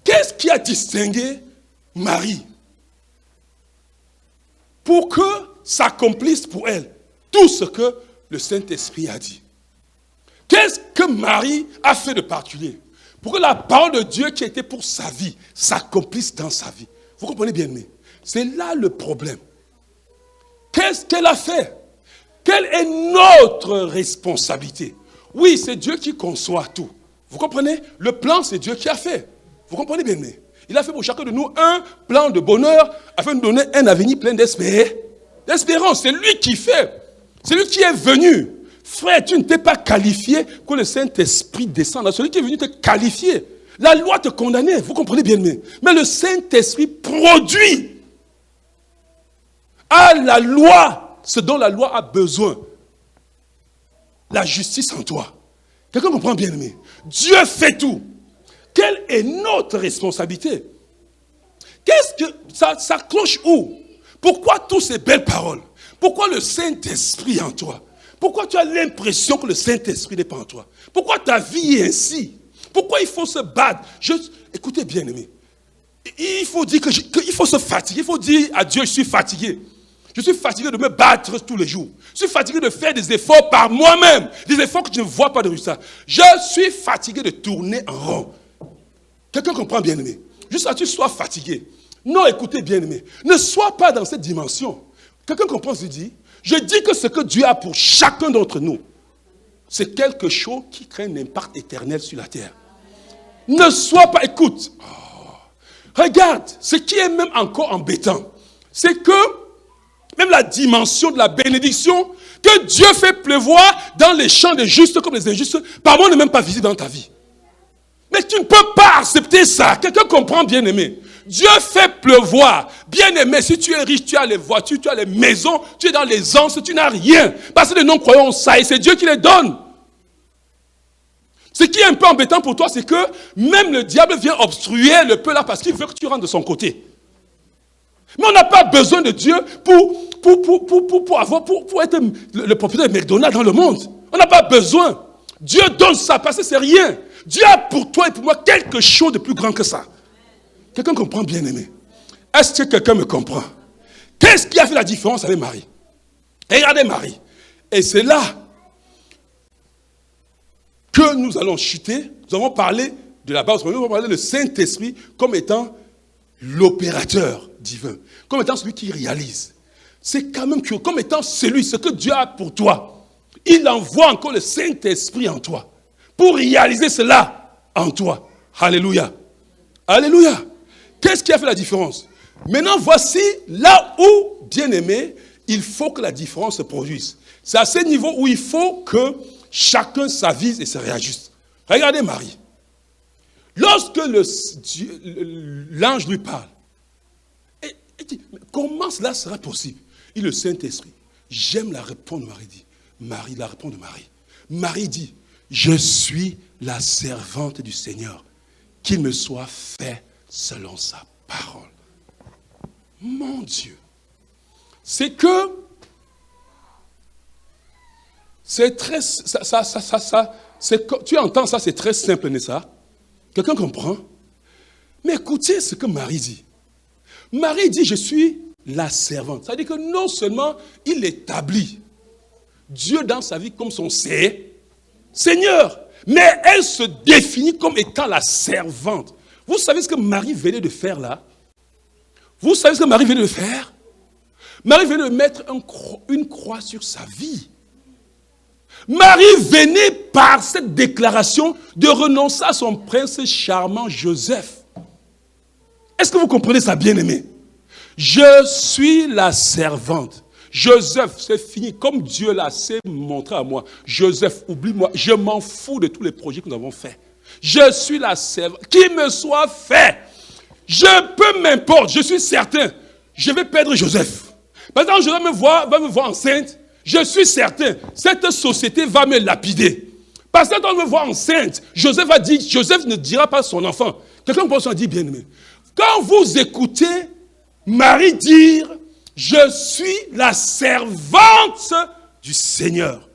Qu'est-ce qui a distingué Marie, pour que s'accomplisse pour elle tout ce que le Saint-Esprit a dit? Qu'est-ce que Marie a fait de particulier Pour que la parole de Dieu qui était pour sa vie s'accomplisse dans sa vie. Vous comprenez bien, mais c'est là le problème. Qu'est-ce qu'elle a fait? Quelle est notre responsabilité? Oui, c'est Dieu qui conçoit tout. Vous comprenez? Le plan, c'est Dieu qui a fait. Vous comprenez bien, mais il a fait pour chacun de nous un plan de bonheur afin de nous donner un avenir plein d'espérance. C'est lui qui fait. C'est lui qui est venu. Frère, tu ne t'es pas qualifié que le Saint-Esprit descende. Celui qui est venu te qualifier. La loi te condamnait, vous comprenez bien, mais le Saint-Esprit produit à la loi ce dont la loi a besoin. La justice en toi. Quelqu'un comprend bien, aimé? Dieu fait tout. Quelle est notre responsabilité? Qu'est-ce que ça cloche où? Pourquoi toutes ces belles paroles? Pourquoi le Saint-Esprit en toi? Pourquoi tu as l'impression que le Saint-Esprit n'est pas en toi? Pourquoi ta vie est ainsi? Pourquoi il faut se battre? Écoutez bien, aimé. Il faut dire qu'il faut se fatiguer. Il faut dire à Dieu, je suis fatigué. Je suis fatigué de me battre tous les jours. Je suis fatigué de faire des efforts par moi-même. Des efforts que je ne vois pas de résultat. Je suis fatigué de tourner en rond. Quelqu'un comprend bien, aimé? Juste à tu sois fatigué. Non, écoutez bien, aimé. Ne sois pas dans cette dimension. Quelqu'un comprend ce que je dis? Je dis que ce que Dieu a pour chacun d'entre nous, c'est quelque chose qui crée un impact éternel sur la terre. Ne sois pas, écoute. Regarde, ce qui est même encore embêtant, c'est que même la dimension de la bénédiction que Dieu fait pleuvoir dans les champs des justes comme les injustes, par moi, n'est même pas visible dans ta vie. Mais tu ne peux pas accepter ça. Quelqu'un comprend, bien aimé. Dieu fait pleuvoir. Bien aimé, si tu es riche, tu as les voitures, tu as les maisons, tu es dans les anses, tu n'as rien. Parce que les non-croyants ont ça et c'est Dieu qui les donne. Ce qui est un peu embêtant pour toi, c'est que même le diable vient obstruer le peu là parce qu'il veut que tu rentres de son côté. Mais on n'a pas besoin de Dieu pour être le propriétaire de McDonald's dans le monde. On n'a pas besoin. Dieu donne ça parce que c'est rien. Dieu a pour toi et pour moi quelque chose de plus grand que ça. Quelqu'un comprend, bien aimé? Est-ce que quelqu'un me comprend? Qu'est-ce qui a fait la différence avec Marie? Regardez Marie. Et c'est là que nous allons chuter. Nous allons parler de la base. Nous allons parler du Saint-Esprit comme étant l'opérateur divin. Comme étant celui qui réalise. C'est quand même curieux. Comme étant celui, ce que Dieu a pour toi. Il envoie encore le Saint-Esprit en toi. Pour réaliser cela en toi. Alléluia. Alléluia. Qu'est-ce qui a fait la différence? Maintenant, voici là où, bien aimé, il faut que la différence se produise. C'est à ce niveau où il faut que chacun s'avise et se réajuste. Regardez Marie. Lorsque l'ange lui parle, il dit, comment cela sera possible? Il dit, le Saint-Esprit. J'aime la réponse de Marie. Dit, Marie, la réponse de Marie. Marie dit, je suis la servante du Seigneur. Qu'il me soit fait selon sa parole. Mon Dieu. C'est que c'est très tu entends ça, c'est très simple, n'est-ce pas? Quelqu'un comprend? Mais écoutez ce que Marie dit. Marie dit, je suis la servante. Ça veut dire que non seulement il établit Dieu dans sa vie comme son Seigneur, mais elle se définit comme étant la servante. Vous savez ce que Marie venait de faire là? Vous savez ce que Marie venait de faire? Marie venait de mettre une croix sur sa vie. Marie venait par cette déclaration de renoncer à son prince charmant Joseph. Est-ce que vous comprenez ça, bien-aimé? Je suis la servante. Joseph, c'est fini. Comme Dieu l'a montré à moi. Joseph, oublie-moi. Je m'en fous de tous les projets que nous avons faits. Je suis la servante. Qu'il me soit fait. Peu m'importe. Je suis certain. Je vais perdre Joseph. Par exemple, Joseph va me voir enceinte. Je suis certain. Cette société va me lapider. Parce que quand on me voit enceinte, Joseph ne dira pas son enfant. Quelqu'un peut se dire, bien aimé. Quand vous écoutez Marie dire, je suis la servante du Seigneur.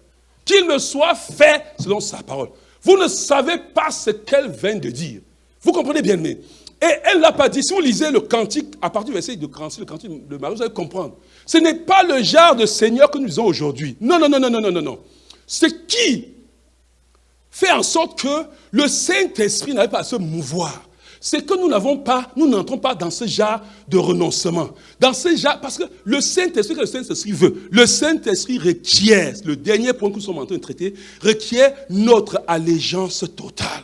Qu'il me soit fait selon sa parole. Vous ne savez pas ce qu'elle vient de dire. Vous comprenez bien, mais. Et elle ne l'a pas dit. Si vous lisez le cantique, à partir du verset de le cantique de Marie, vous allez comprendre. Ce n'est pas le genre de Seigneur que nous avons aujourd'hui. Non. C'est qui fait en sorte que le Saint-Esprit n'arrive pas à se mouvoir. C'est que nous n'entrons pas dans ce genre de renoncement. Dans ce genre, parce que le Saint-Esprit veut. Le Saint-Esprit requiert, le dernier point que nous sommes en train de traiter, requiert notre allégeance totale.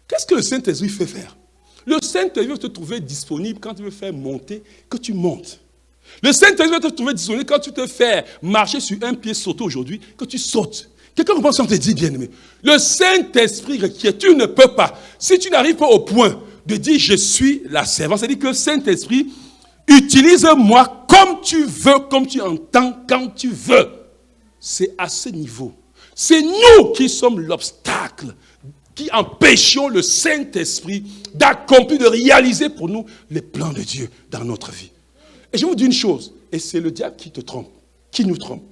Qu'est-ce que le Saint-Esprit fait faire? Le Saint-Esprit veut te trouver disponible quand tu veux faire monter, que tu montes. Le Saint-Esprit veut te trouver disponible quand tu te fais marcher sur un pied sauter aujourd'hui, que tu sautes. Quelqu'un comprend ce qu'on te dit, bien-aimé? Le Saint-Esprit requiert, tu ne peux pas. Si tu n'arrives pas au point de dire je suis la servante, c'est-à-dire que le Saint-Esprit utilise-moi comme tu veux, comme tu entends, quand tu veux. C'est à ce niveau. C'est nous qui sommes l'obstacle, qui empêchons le Saint-Esprit d'accomplir, de réaliser pour nous les plans de Dieu dans notre vie. Et je vous dis une chose, et c'est le diable qui te trompe, qui nous trompe.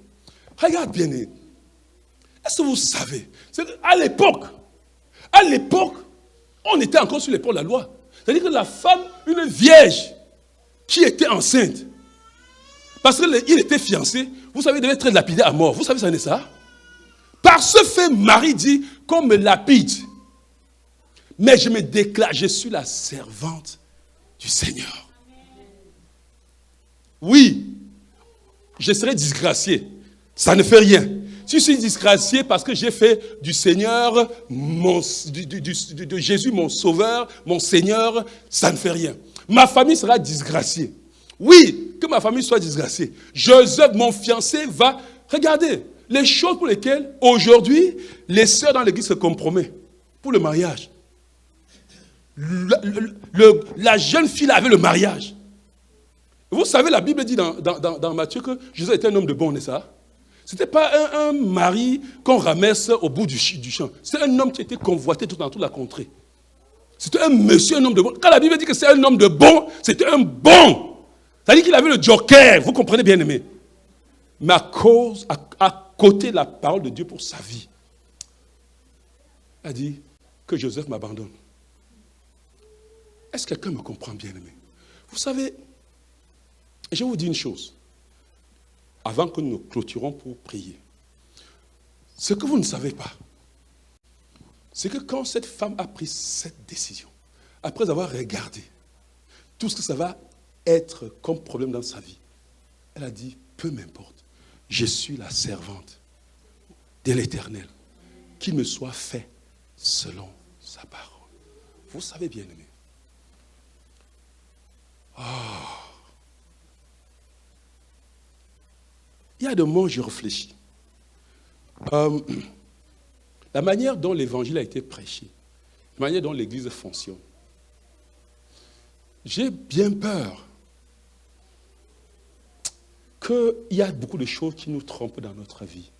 Regarde bien, est-ce que vous savez, à l'époque, on était encore sur l'époque de la loi. C'est-à-dire que la femme, une vierge, qui était enceinte, parce qu'il était fiancé, vous savez, il devait être lapidé à mort. Vous savez, ça n'est ça? Par ce fait, Marie dit, qu'on me lapide, mais je me déclare, je suis la servante du Seigneur. Oui, je serai disgracié. Ça ne fait rien. Si je suis disgracié parce que j'ai fait du Seigneur, de Jésus mon sauveur, mon Seigneur, ça ne fait rien. Ma famille sera disgraciée. Oui, que ma famille soit disgraciée. Joseph, mon fiancé, va... Regardez, les choses pour lesquelles, aujourd'hui, les sœurs dans l'église se compromettent pour le mariage. La jeune fille avait le mariage. Vous savez, la Bible dit dans Matthieu que Jésus était un homme de bon, n'est-ce pas? Ce n'était pas un mari qu'on ramasse au bout du champ. C'est un homme qui était convoité dans toute la contrée. C'était un monsieur, un homme de bon. Quand la Bible dit que c'est un homme de bon, c'était un bon. C'est-à-dire qu'il avait le joker, vous comprenez bien aimé. Mais à côté de la parole de Dieu pour sa vie, il a dit que Joseph m'abandonne. Est-ce que quelqu'un me comprend bien aimé? Vous savez, je vais vous dire une chose. Avant que nous nous clôturons pour prier. Ce que vous ne savez pas, c'est que quand cette femme a pris cette décision, après avoir regardé tout ce que ça va être comme problème dans sa vie, elle a dit, peu m'importe, je suis la servante de l'Éternel, qu'il me soit fait selon sa parole. Vous savez bien aimé. Il y a des moments où je réfléchis. La manière dont l'évangile a été prêché, la manière dont l'église fonctionne, j'ai bien peur qu'il y a beaucoup de choses qui nous trompent dans notre vie.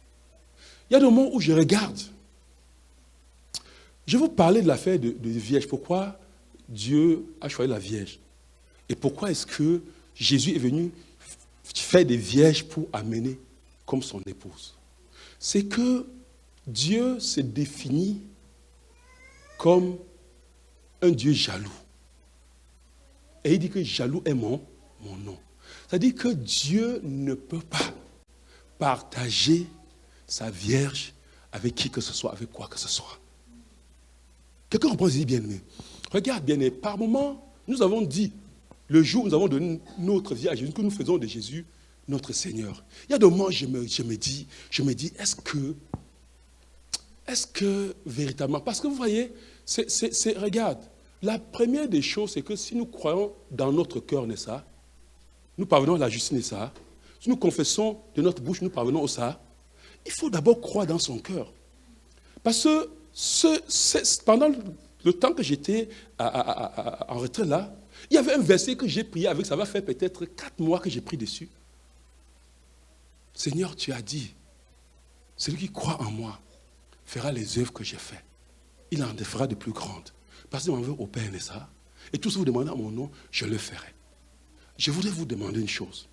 Il y a des moments où je regarde. Je vais vous parler de l'affaire de Vierge. Pourquoi Dieu a choisi la Vierge? Et pourquoi est-ce que Jésus est venu faire des vierges pour amener comme son épouse? C'est que Dieu se définit comme un Dieu jaloux. Et il dit que jaloux est mon nom. C'est-à-dire que Dieu ne peut pas partager sa vierge avec qui que ce soit, avec quoi que ce soit. Quelqu'un comprend, dit bien aimé. Regarde bien aimé, par moment, nous avons dit, le jour où nous avons donné notre vie à Jésus, que nous faisons de Jésus notre Seigneur. Il y a des moments où je me dis, est-ce que véritablement, parce que vous voyez, regarde, la première des choses, c'est que si nous croyons dans notre cœur, n'est-ce pas, nous parvenons à la justice, n'est-ce pas, si nous confessons de notre bouche, nous parvenons au ça, il faut d'abord croire dans son cœur. Parce que pendant le temps que j'étais en retraite là, il y avait un verset que j'ai prié avec, ça va faire peut-être 4 mois que j'ai pris dessus. Seigneur, tu as dit, celui qui croit en moi fera les œuvres que j'ai faites. Il en fera de plus grandes. Parce qu'il m'en veut au Père, n'est-ce pas? Et tout ce que vous demandez à mon nom, je le ferai. Je voudrais vous demander une chose.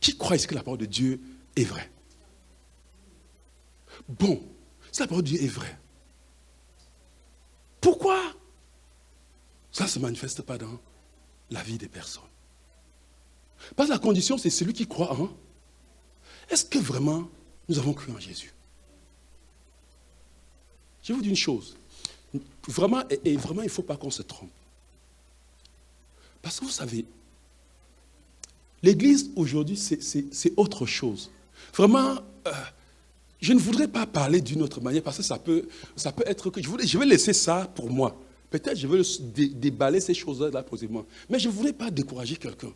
Qui croit ici que la parole de Dieu est vraie? Bon, si la parole de Dieu est vraie, pourquoi ça ne se manifeste pas dans la vie des personnes? Parce que la condition, c'est celui qui croit en. Est-ce que vraiment Nous avons cru en Jésus. Je vous dis une chose. Vraiment, et vraiment, il ne faut pas qu'on se trompe. Parce que vous savez, l'Église aujourd'hui, c'est autre chose. Vraiment, je ne voudrais pas parler d'une autre manière parce que ça peut être que je vais laisser ça pour moi. Peut-être je vais déballer ces choses-là posément. Mais je ne voudrais pas décourager quelqu'un.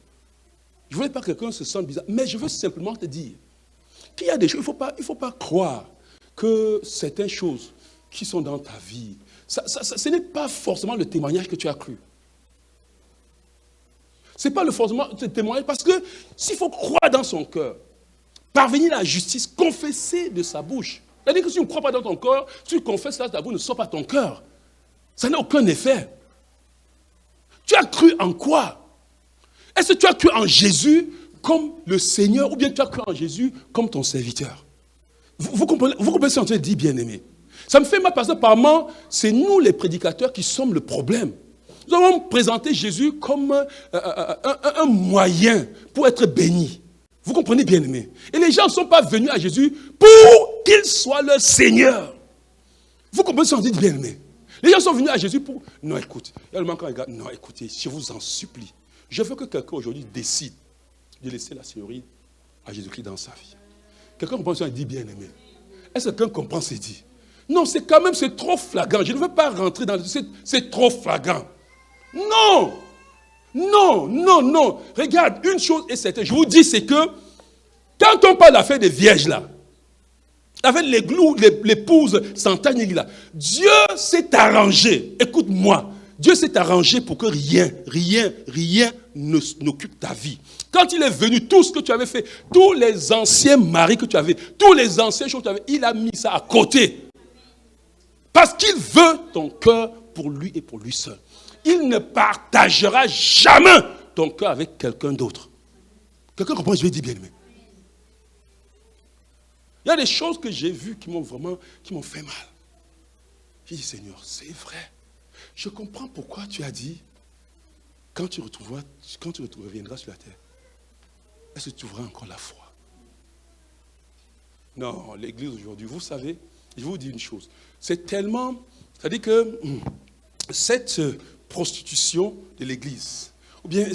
Je ne voudrais pas que quelqu'un se sente bizarre. Mais je veux simplement te dire qu'il y a des choses, il ne faut pas croire que certaines choses qui sont dans ta vie, ce n'est pas forcément le témoignage que tu as cru. Ce n'est pas forcément le témoignage parce que s'il faut croire dans son cœur, parvenir à la justice, confesser de sa bouche. C'est-à-dire que si tu ne crois pas dans ton cœur, tu confesses là, ta bouche ne sort pas ton cœur. Ça n'a aucun effet. Tu as cru en quoi? Est-ce que tu as cru en Jésus comme le Seigneur ou bien tu as cru en Jésus comme ton serviteur? Vous comprenez ce que je suis en train de dire, bien-aimé? Ça me fait mal parce que apparemment, c'est nous les prédicateurs qui sommes le problème. Nous avons présenté Jésus comme un moyen pour être béni. Vous comprenez, bien-aimé? Et les gens ne sont pas venus à Jésus pour qu'il soit leur Seigneur. Vous comprenez ce que je dis, bien-aimé? Les gens sont venus à Jésus pour... Non, écoute, il y a le manquant, regarde. Non, écoutez, je vous en supplie. Je veux que quelqu'un aujourd'hui décide de laisser la Seigneurie à Jésus-Christ dans sa vie. Quelqu'un comprend ce qu'il dit, bien-aimé? Est-ce que quelqu'un comprend ce qu'il dit? Non, c'est quand même, c'est trop flagrant. Je ne veux pas rentrer dans... C'est trop flagrant. Non! Non, non, non. Regarde, une chose est certaine. Je vous dis, c'est que quand on parle d'affaire des vierges là, avec l'épouse Santani là, Dieu s'est arrangé. Écoute-moi. Dieu s'est arrangé pour que rien n'occupe ta vie. Quand il est venu, tout ce que tu avais fait, tous les anciens maris que tu avais, tous les anciennes choses que tu avais, il a mis ça à côté. Parce qu'il veut ton cœur pour lui et pour lui seul. Il ne partagera jamais ton cœur avec quelqu'un d'autre. Quelqu'un comprend, je vais dire bien aimé. Il y a des choses que j'ai vues qui m'ont fait mal. J'ai dit, Seigneur, c'est vrai. Je comprends pourquoi tu as dit, quand tu reviendras sur la terre, est-ce que tu auras encore la foi? Non, l'église aujourd'hui, vous savez, je vous dis une chose. C'est tellement, c'est-à-dire que cette prostitution de l'église, ou bien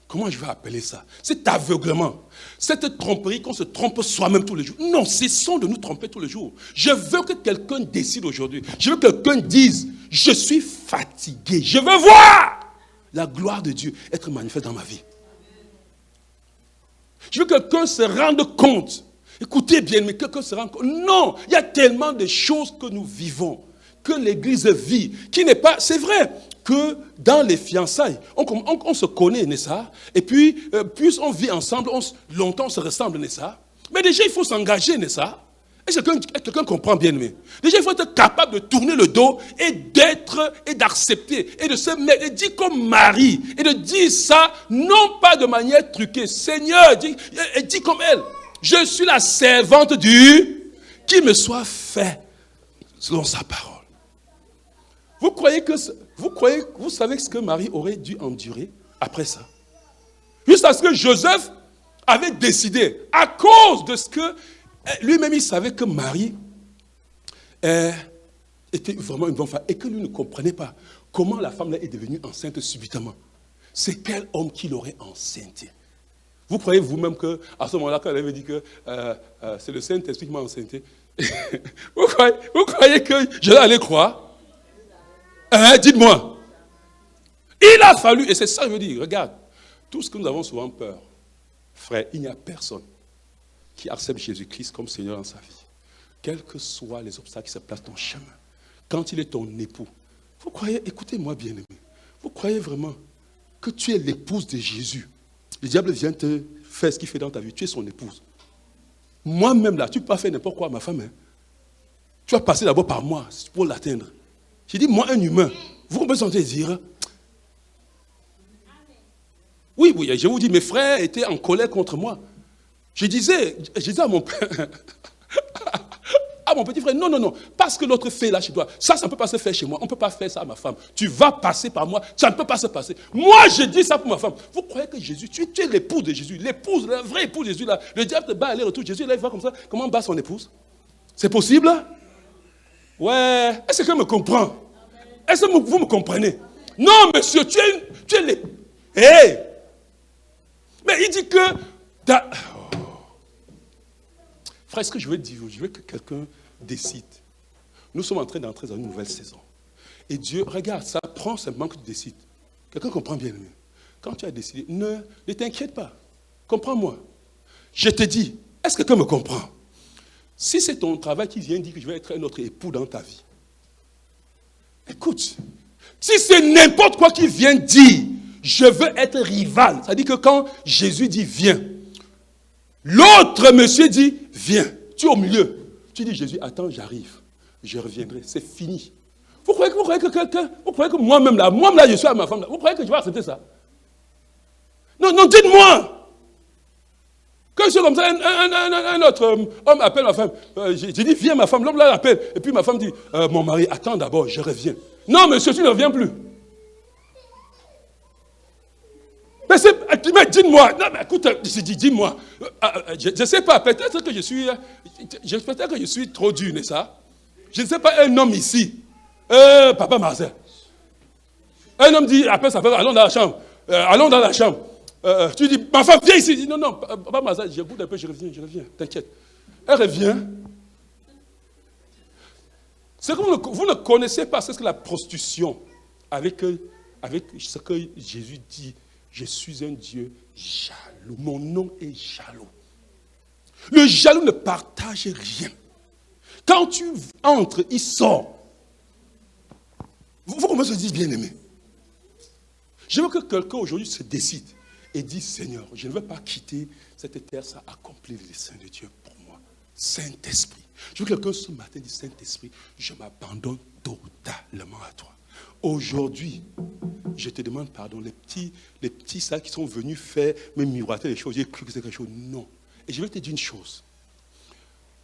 comment je vais appeler ça? Cet aveuglement, cette tromperie qu'on se trompe soi-même tous les jours. Non, cessons de nous tromper tous les jours. Je veux que quelqu'un décide aujourd'hui. Je veux que quelqu'un dise, je suis fatigué. Je veux voir la gloire de Dieu être manifeste dans ma vie. Je veux que quelqu'un se rende compte. Écoutez bien, mais quelqu'un se rende compte. Non, il y a tellement de choses que nous vivons, que l'Église vit, qui n'est pas... C'est vrai que dans les fiançailles, on se connaît, n'est-ce pas? Et puis, plus on vit ensemble, longtemps on se ressemble, n'est-ce pas? Mais déjà, il faut s'engager, n'est-ce pas? Et quelqu'un comprend bien, mais déjà, il faut être capable de tourner le dos et d'accepter, et de se mettre, et dire comme Marie, et de dire ça, non pas de manière truquée. Seigneur, dis comme elle, je suis la servante qui me soit fait selon sa parole. Vous savez ce que Marie aurait dû endurer après ça? Juste à ce que Joseph avait décidé, à cause de ce que lui-même il savait que Marie était vraiment une bonne femme et que lui ne comprenait pas comment la femme là est devenue enceinte subitement. C'est quel homme qui l'aurait enceinté? Vous croyez vous-même qu'à ce moment-là, quand elle avait dit que c'est le Saint-Esprit qui m'a enceinté, vous croyez que je l'allais croire? Dites-moi. Il a fallu, et c'est ça que je veux dire, regarde, tout ce que nous avons souvent peur, frère, il n'y a personne qui accepte Jésus-Christ comme Seigneur dans sa vie. Quels que soient les obstacles qui se placent dans le chemin, quand il est ton époux, vous croyez, écoutez-moi bien aimé, vous croyez vraiment que tu es l'épouse de Jésus? Le diable vient te faire ce qu'il fait dans ta vie, tu es son épouse. Moi-même là, tu ne peux pas faire n'importe quoi à ma femme. Hein. Tu vas passer d'abord par moi pour l'atteindre. J'ai dit, moi, un humain, vous comprenez ce que je veux dire? Oui, je vous dis, mes frères étaient en colère contre moi. Je disais à mon père, à mon petit frère. Non, non, non. Parce que l'autre fait là chez toi. Ça ne peut pas se faire chez moi. On ne peut pas faire ça à ma femme. Tu vas passer par moi. Ça ne peut pas se passer. Moi, je dis ça pour ma femme. Vous croyez que Jésus, tu es l'épouse de Jésus. L'épouse, la vraie épouse de Jésus là. Le diable te bat aller-retour. Jésus là, il va comme ça. Comment bat son épouse? C'est possible? Ouais. Est-ce que quelqu'un me comprend? Est-ce que vous me comprenez? Non, monsieur, tu es l'épouse. Hey! Mais il dit que... Frère, ce que je veux dire, je veux que quelqu'un décide. Nous sommes en train d'entrer dans une nouvelle saison. Et Dieu, regarde, ça prend simplement que tu décides. Quelqu'un comprend bien mieux. Quand tu as décidé, ne t'inquiète pas. Comprends-moi. Je te dis, est-ce que quelqu'un me comprend? Si c'est ton travail qui vient dire que je vais être un autre époux dans ta vie, écoute, si c'est n'importe quoi qui vient dire, je veux être rival, ça dit que quand Jésus dit viens, l'autre monsieur dit viens, tu es au milieu. Tu dis Jésus, attends, j'arrive, je reviendrai, c'est fini. Vous croyez que moi-même là, je suis à ma femme là, vous croyez que je vais accepter ça? Non, non, dites-moi. Quand je suis comme ça, un autre homme appelle ma femme. J'ai dit, viens ma femme. L'homme là l'appelle. Et puis ma femme dit, mon mari, attends d'abord, je reviens. Non, monsieur, tu ne reviens plus. Mais dis-moi. Non, mais écoute, dis-moi. Je ne sais pas, peut-être que je suis trop dur, n'est-ce pas? Je ne sais pas, un homme ici. Papa Marcel. Un homme dit, appelle sa femme, allons dans la chambre. Allons dans la chambre. Tu dis, ma femme, viens ici. Non, non, papa Marcel, j'écoute un peu, je reviens, t'inquiète. Elle revient. C'est que vous ne connaissez pas ce que la prostitution, avec ce que Jésus dit, je suis un Dieu jaloux. Mon nom est jaloux. Le jaloux ne partage rien. Quand tu entres, il sort. Vous commencez à se dire, bien-aimé. Je veux que quelqu'un aujourd'hui se décide et dit, Seigneur, je ne veux pas quitter cette terre sans accomplir les desseins de Dieu pour moi. Saint-Esprit. Je veux que quelqu'un ce matin dise, Saint-Esprit, je m'abandonne totalement à toi. Aujourd'hui, je te demande pardon. Les petits ça qui sont venus faire, me miroiter les choses, j'ai cru que c'était quelque chose. Non. Et je vais te dire une chose.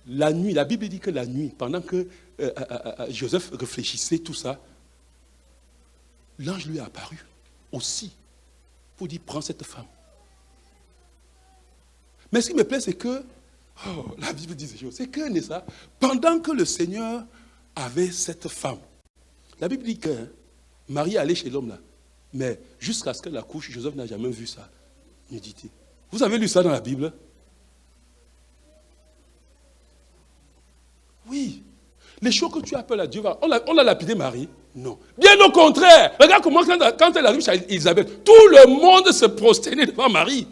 La nuit, la Bible dit que la nuit, pendant que Joseph réfléchissait tout ça, l'ange lui est apparu aussi pour dire, prends cette femme. Mais ce qui me plaît, c'est que, la Bible dit ces choses, c'est que, n'est-ce pas, pendant que le Seigneur avait cette femme, la Bible dit que Marie allait chez l'homme là, mais jusqu'à ce qu'elle accouche, Joseph n'a jamais vu ça. Nudité. Vous avez lu ça dans la Bible? Oui. Les choses que tu appelles à Dieu, on l'a lapidé Marie? Non. Bien au contraire. Regarde comment quand elle arrive chez Élisabeth, tout le monde se prosternait devant Marie.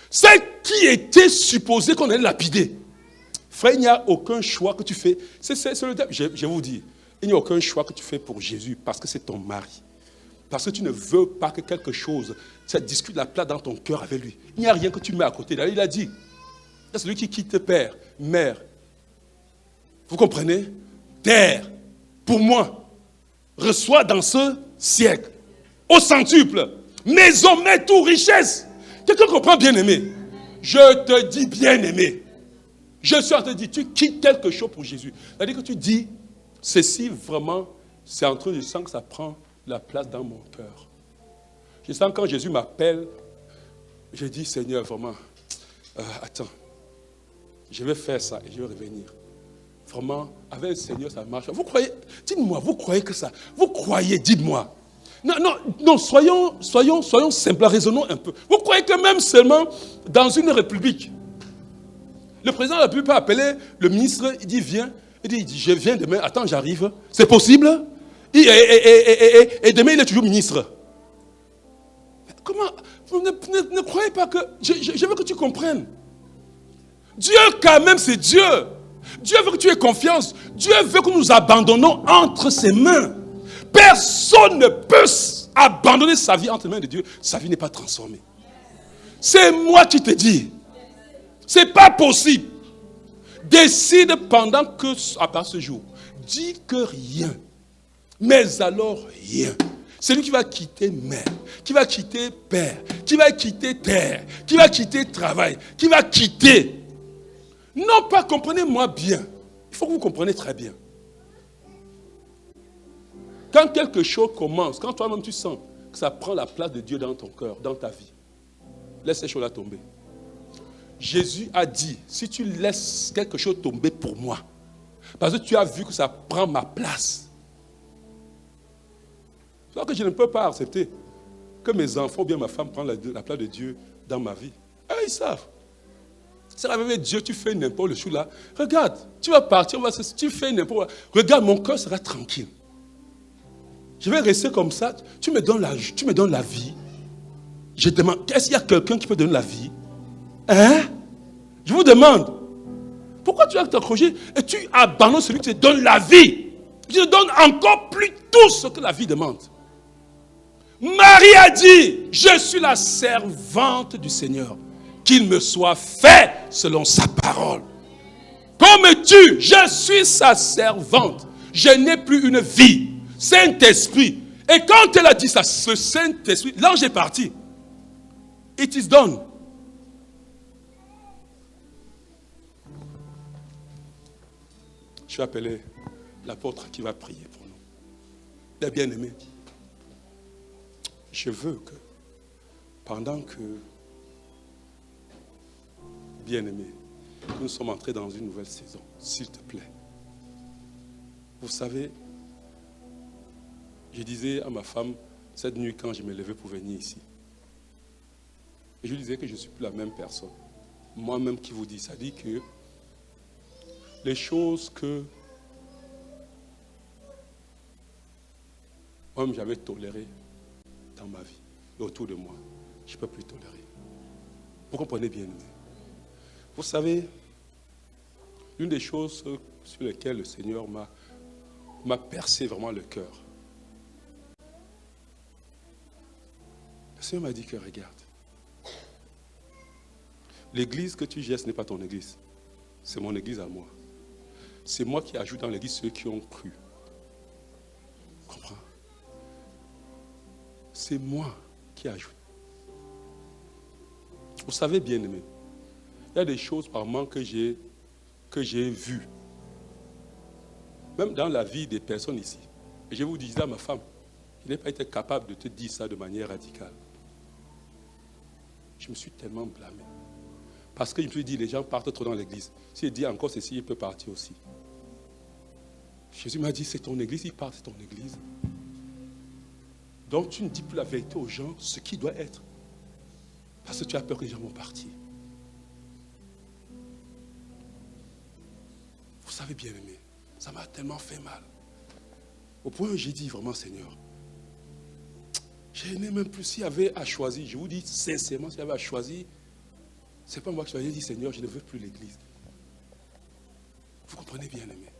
C'est qui était supposé qu'on allait lapider. Frère, il n'y a aucun choix que tu fais. Je vais vous dire, il n'y a aucun choix que tu fais pour Jésus parce que c'est ton mari. Parce que tu ne veux pas que quelque chose, ça discute la place dans ton cœur avec lui. Il n'y a rien que tu mets à côté. Il a dit, c'est celui qui quitte père, mère. Vous comprenez? Terre, pour moi, reçoit dans ce siècle, au centuple, maison, mais tout, richesse. Quelqu'un comprend, bien-aimé? Je te dis, bien-aimé. Je suis en train de dire, tu quittes quelque chose pour Jésus. C'est-à-dire que tu dis, ceci vraiment, c'est en train, je sens que ça prend la place dans mon cœur. Je sens quand Jésus m'appelle, je dis, Seigneur, vraiment, attends, je vais faire ça et je vais revenir. Vraiment, avec le Seigneur, ça marche. Vous croyez, dites-moi, vous croyez que ça, vous croyez, dites-moi. Non, soyons simples, raisonnons un peu. Vous croyez que même seulement dans une république, le président de la République peut appeler le ministre, il dit, viens, il dit, je viens demain, attends, j'arrive. C'est possible? Et demain, il est toujours ministre. Comment? Vous ne croyez pas que... Je veux que tu comprennes. Dieu, quand même, c'est Dieu. Dieu veut que tu aies confiance. Dieu veut que nous abandonnons entre ses mains. Personne ne peut abandonner sa vie entre les mains de Dieu. Sa vie n'est pas transformée. C'est moi qui te dis. C'est pas possible. Décide pendant que, à part ce jour, dis que rien. Mais alors rien. C'est lui qui va quitter mère, qui va quitter père, qui va quitter terre, qui va quitter travail, qui va quitter. Non pas, comprenez-moi bien. Il faut que vous compreniez très bien. Quand quelque chose commence, quand toi-même tu sens que ça prend la place de Dieu dans ton cœur, dans ta vie, laisse ces choses-là tomber. Jésus a dit, si tu laisses quelque chose tomber pour moi, parce que tu as vu que ça prend ma place, c'est pour que je ne peux pas accepter que mes enfants ou bien ma femme prennent la place de Dieu dans ma vie. Ils savent. C'est la même Dieu, tu fais n'importe le chou là. Regarde, tu vas partir, tu fais n'importe quoi. Regarde, mon cœur sera tranquille. Je vais rester comme ça. Tu me donnes la vie. Je demande, est-ce qu'il y a quelqu'un qui peut donner la vie? Hein? Je vous demande. Pourquoi tu as t'accrocher et tu abandonnes celui qui te donne la vie? Je te donne encore plus tout ce que la vie demande. Marie a dit, je suis la servante du Seigneur. Qu'il me soit fait selon sa parole. Comme tu, je suis sa servante. Je n'ai plus une vie. Saint-Esprit. Et quand elle a dit ça, ce Saint-Esprit, l'ange est parti. It is done. Je vais appeler l'apôtre qui va prier pour nous. Les bien-aimés, je veux que, pendant que, bien-aimés, nous sommes entrés dans une nouvelle saison, s'il te plaît. Vous savez, je disais à ma femme, cette nuit quand je me levais pour venir ici, et je lui disais que je ne suis plus la même personne. Moi-même qui vous dis, ça dit que les choses que moi-même j'avais tolérées dans ma vie et autour de moi, je ne peux plus tolérer. Vous comprenez bien, aimé? Vous savez, l'une des choses sur lesquelles le Seigneur m'a percé vraiment le cœur. Le Seigneur m'a dit que regarde, l'église que tu gères, ce n'est pas ton église. C'est mon église à moi. C'est moi qui ajoute dans l'église ceux qui ont cru. Comprends? C'est moi qui ajoute. Vous savez, bien aimé, il y a des choses par moment que j'ai vues. Même dans la vie des personnes ici. Et je vous disais à ma femme, je n'ai pas été capable de te dire ça de manière radicale. Je me suis tellement blâmé. Parce que je me suis dit, les gens partent trop dans l'église. S'il dit encore ceci, il peut partir aussi. Jésus m'a dit, c'est ton église, il part, c'est ton église. Donc tu ne dis plus la vérité aux gens, ce qui doit être. Parce que tu as peur que les gens vont partir. Vous savez bien aimé, ça m'a tellement fait mal. Au point où j'ai dit vraiment, Seigneur, je n'ai même plus, s'il y avait à choisir, je vous dis sincèrement, s'il y avait à choisir, ce n'est pas moi qui choisis, j'ai dit, Seigneur, je ne veux plus l'église. Vous comprenez bien aimé.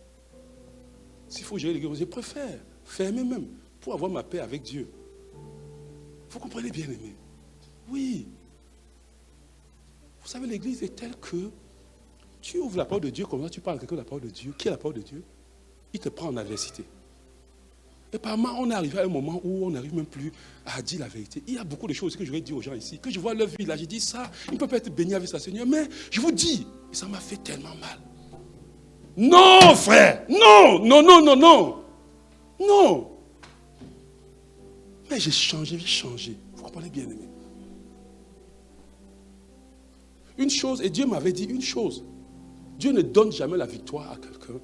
S'il faut gérer l'église, je préfère fermer même pour avoir ma paix avec Dieu. Vous comprenez bien aimé. Oui. Vous savez, l'église est telle que tu ouvres la parole de Dieu, comme ça tu parles à quelqu'un de la parole de Dieu. Qui est la parole de Dieu? Il te prend en adversité. Et par moment, on est arrivé à un moment où on n'arrive même plus à dire la vérité. Il y a beaucoup de choses que je vais dire aux gens ici. Que je vois leur vie là, j'ai dit ça, il ne peut pas être béni avec sa Seigneur. Mais je vous dis, et ça m'a fait tellement mal. Non, frère, non, non, non, non, non. Non. Mais j'ai changé. Vous comprenez bien aimé. Une chose, et Dieu m'avait dit une chose. Dieu ne donne jamais la victoire à quelqu'un.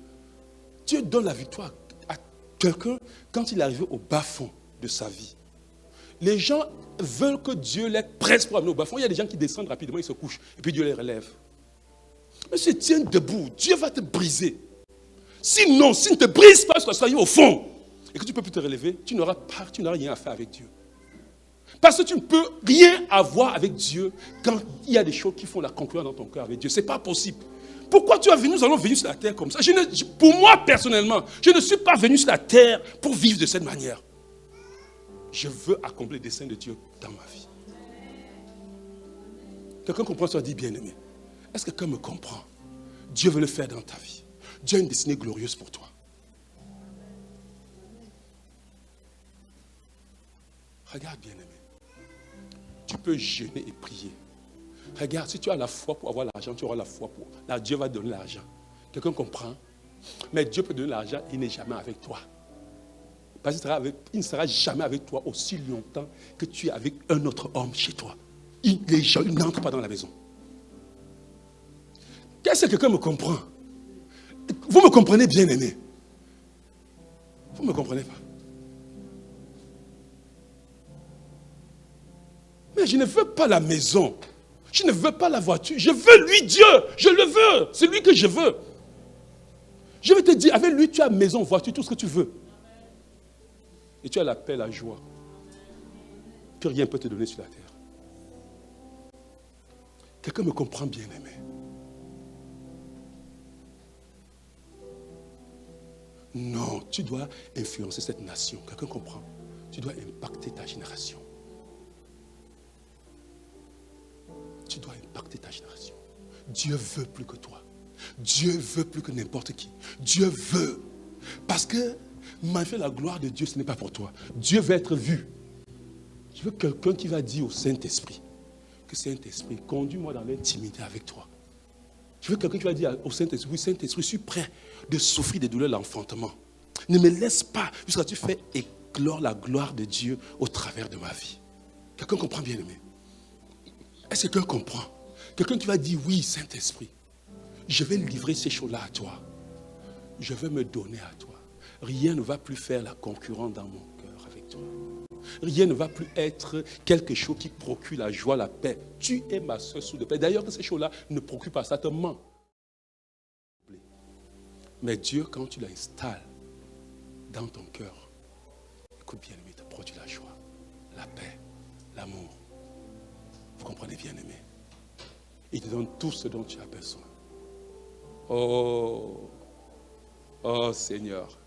Dieu donne la victoire à quelqu'un quand il est arrivé au bas-fond de sa vie. Les gens veulent que Dieu les presse pour amener au bas-fond. Il y a des gens qui descendent rapidement, ils se couchent, et puis Dieu les relève. Mais si tu tiens debout, Dieu va te briser. Sinon, s'il ne te brise pas, tu vas soigner au fond, et que tu ne peux plus te relever, tu n'auras rien à faire avec Dieu. Parce que tu ne peux rien avoir avec Dieu quand il y a des choses qui font la concurrence dans ton cœur avec Dieu. Ce n'est pas possible. Pourquoi tu as venu, nous allons venir sur la terre comme ça? Pour moi, personnellement, je ne suis pas venu sur la terre pour vivre de cette manière. Je veux accomplir les desseins de Dieu dans ma vie. Quelqu'un comprend ça, dit bien aimé. Est-ce que quelqu'un me comprend? Dieu veut le faire dans ta vie. Dieu a une destinée glorieuse pour toi. Regarde bien aimé. Tu peux jeûner et prier. Regarde, si tu as la foi pour avoir l'argent, tu auras la foi pour... Là, Dieu va donner l'argent. Quelqu'un comprend? Mais Dieu peut donner l'argent, il n'est jamais avec toi. Parce qu'il ne sera jamais avec toi aussi longtemps que tu es avec un autre homme chez toi. Les gens n'entrent pas dans la maison. Qu'est-ce que quelqu'un me comprend? Vous me comprenez, bien aimé? Vous ne me comprenez pas? Mais je ne veux pas la maison. Je ne veux pas la voiture. Je veux lui, Dieu. Je le veux. C'est lui que je veux. Je vais te dire, avec lui, tu as maison, voiture, tout ce que tu veux. Et tu as la paix, la joie que rien ne peut te donner sur la terre. Quelqu'un me comprend, bien aimé? Non, tu dois influencer cette nation. Quelqu'un comprend? Tu dois impacter ta génération. Tu dois impacter ta génération. Dieu veut plus que toi. Dieu veut plus que n'importe qui. Dieu veut. Parce que manifester la gloire de Dieu, ce n'est pas pour toi. Dieu veut être vu. Je veux quelqu'un qui va dire au Saint-Esprit que Saint-Esprit, conduis-moi dans l'intimité avec toi. Je veux quelqu'un qui va dire au Saint-Esprit, oui, Saint-Esprit, je suis prêt de souffrir des douleurs de l'enfantement. Ne me laisse pas jusqu'à ce que tu fais éclore la gloire de Dieu au travers de ma vie. Quelqu'un comprend, bien aimé? Est-ce que quelqu'un comprend? Quelqu'un qui va dire, oui, Saint-Esprit, je vais livrer ces choses-là à toi. Je vais me donner à toi. Rien ne va plus faire la concurrence dans mon cœur avec toi. Rien ne va plus être quelque chose qui procure la joie, la paix. Tu es ma seule source de paix. D'ailleurs, que ces choses-là ne procurent pas, ça te ment. Mais Dieu, quand tu l'installes dans ton cœur, écoute bien aimé, te produit la joie, la paix, l'amour. Vous comprenez bien aimé? Il te donne tout ce dont tu as besoin. Oh, oh Seigneur.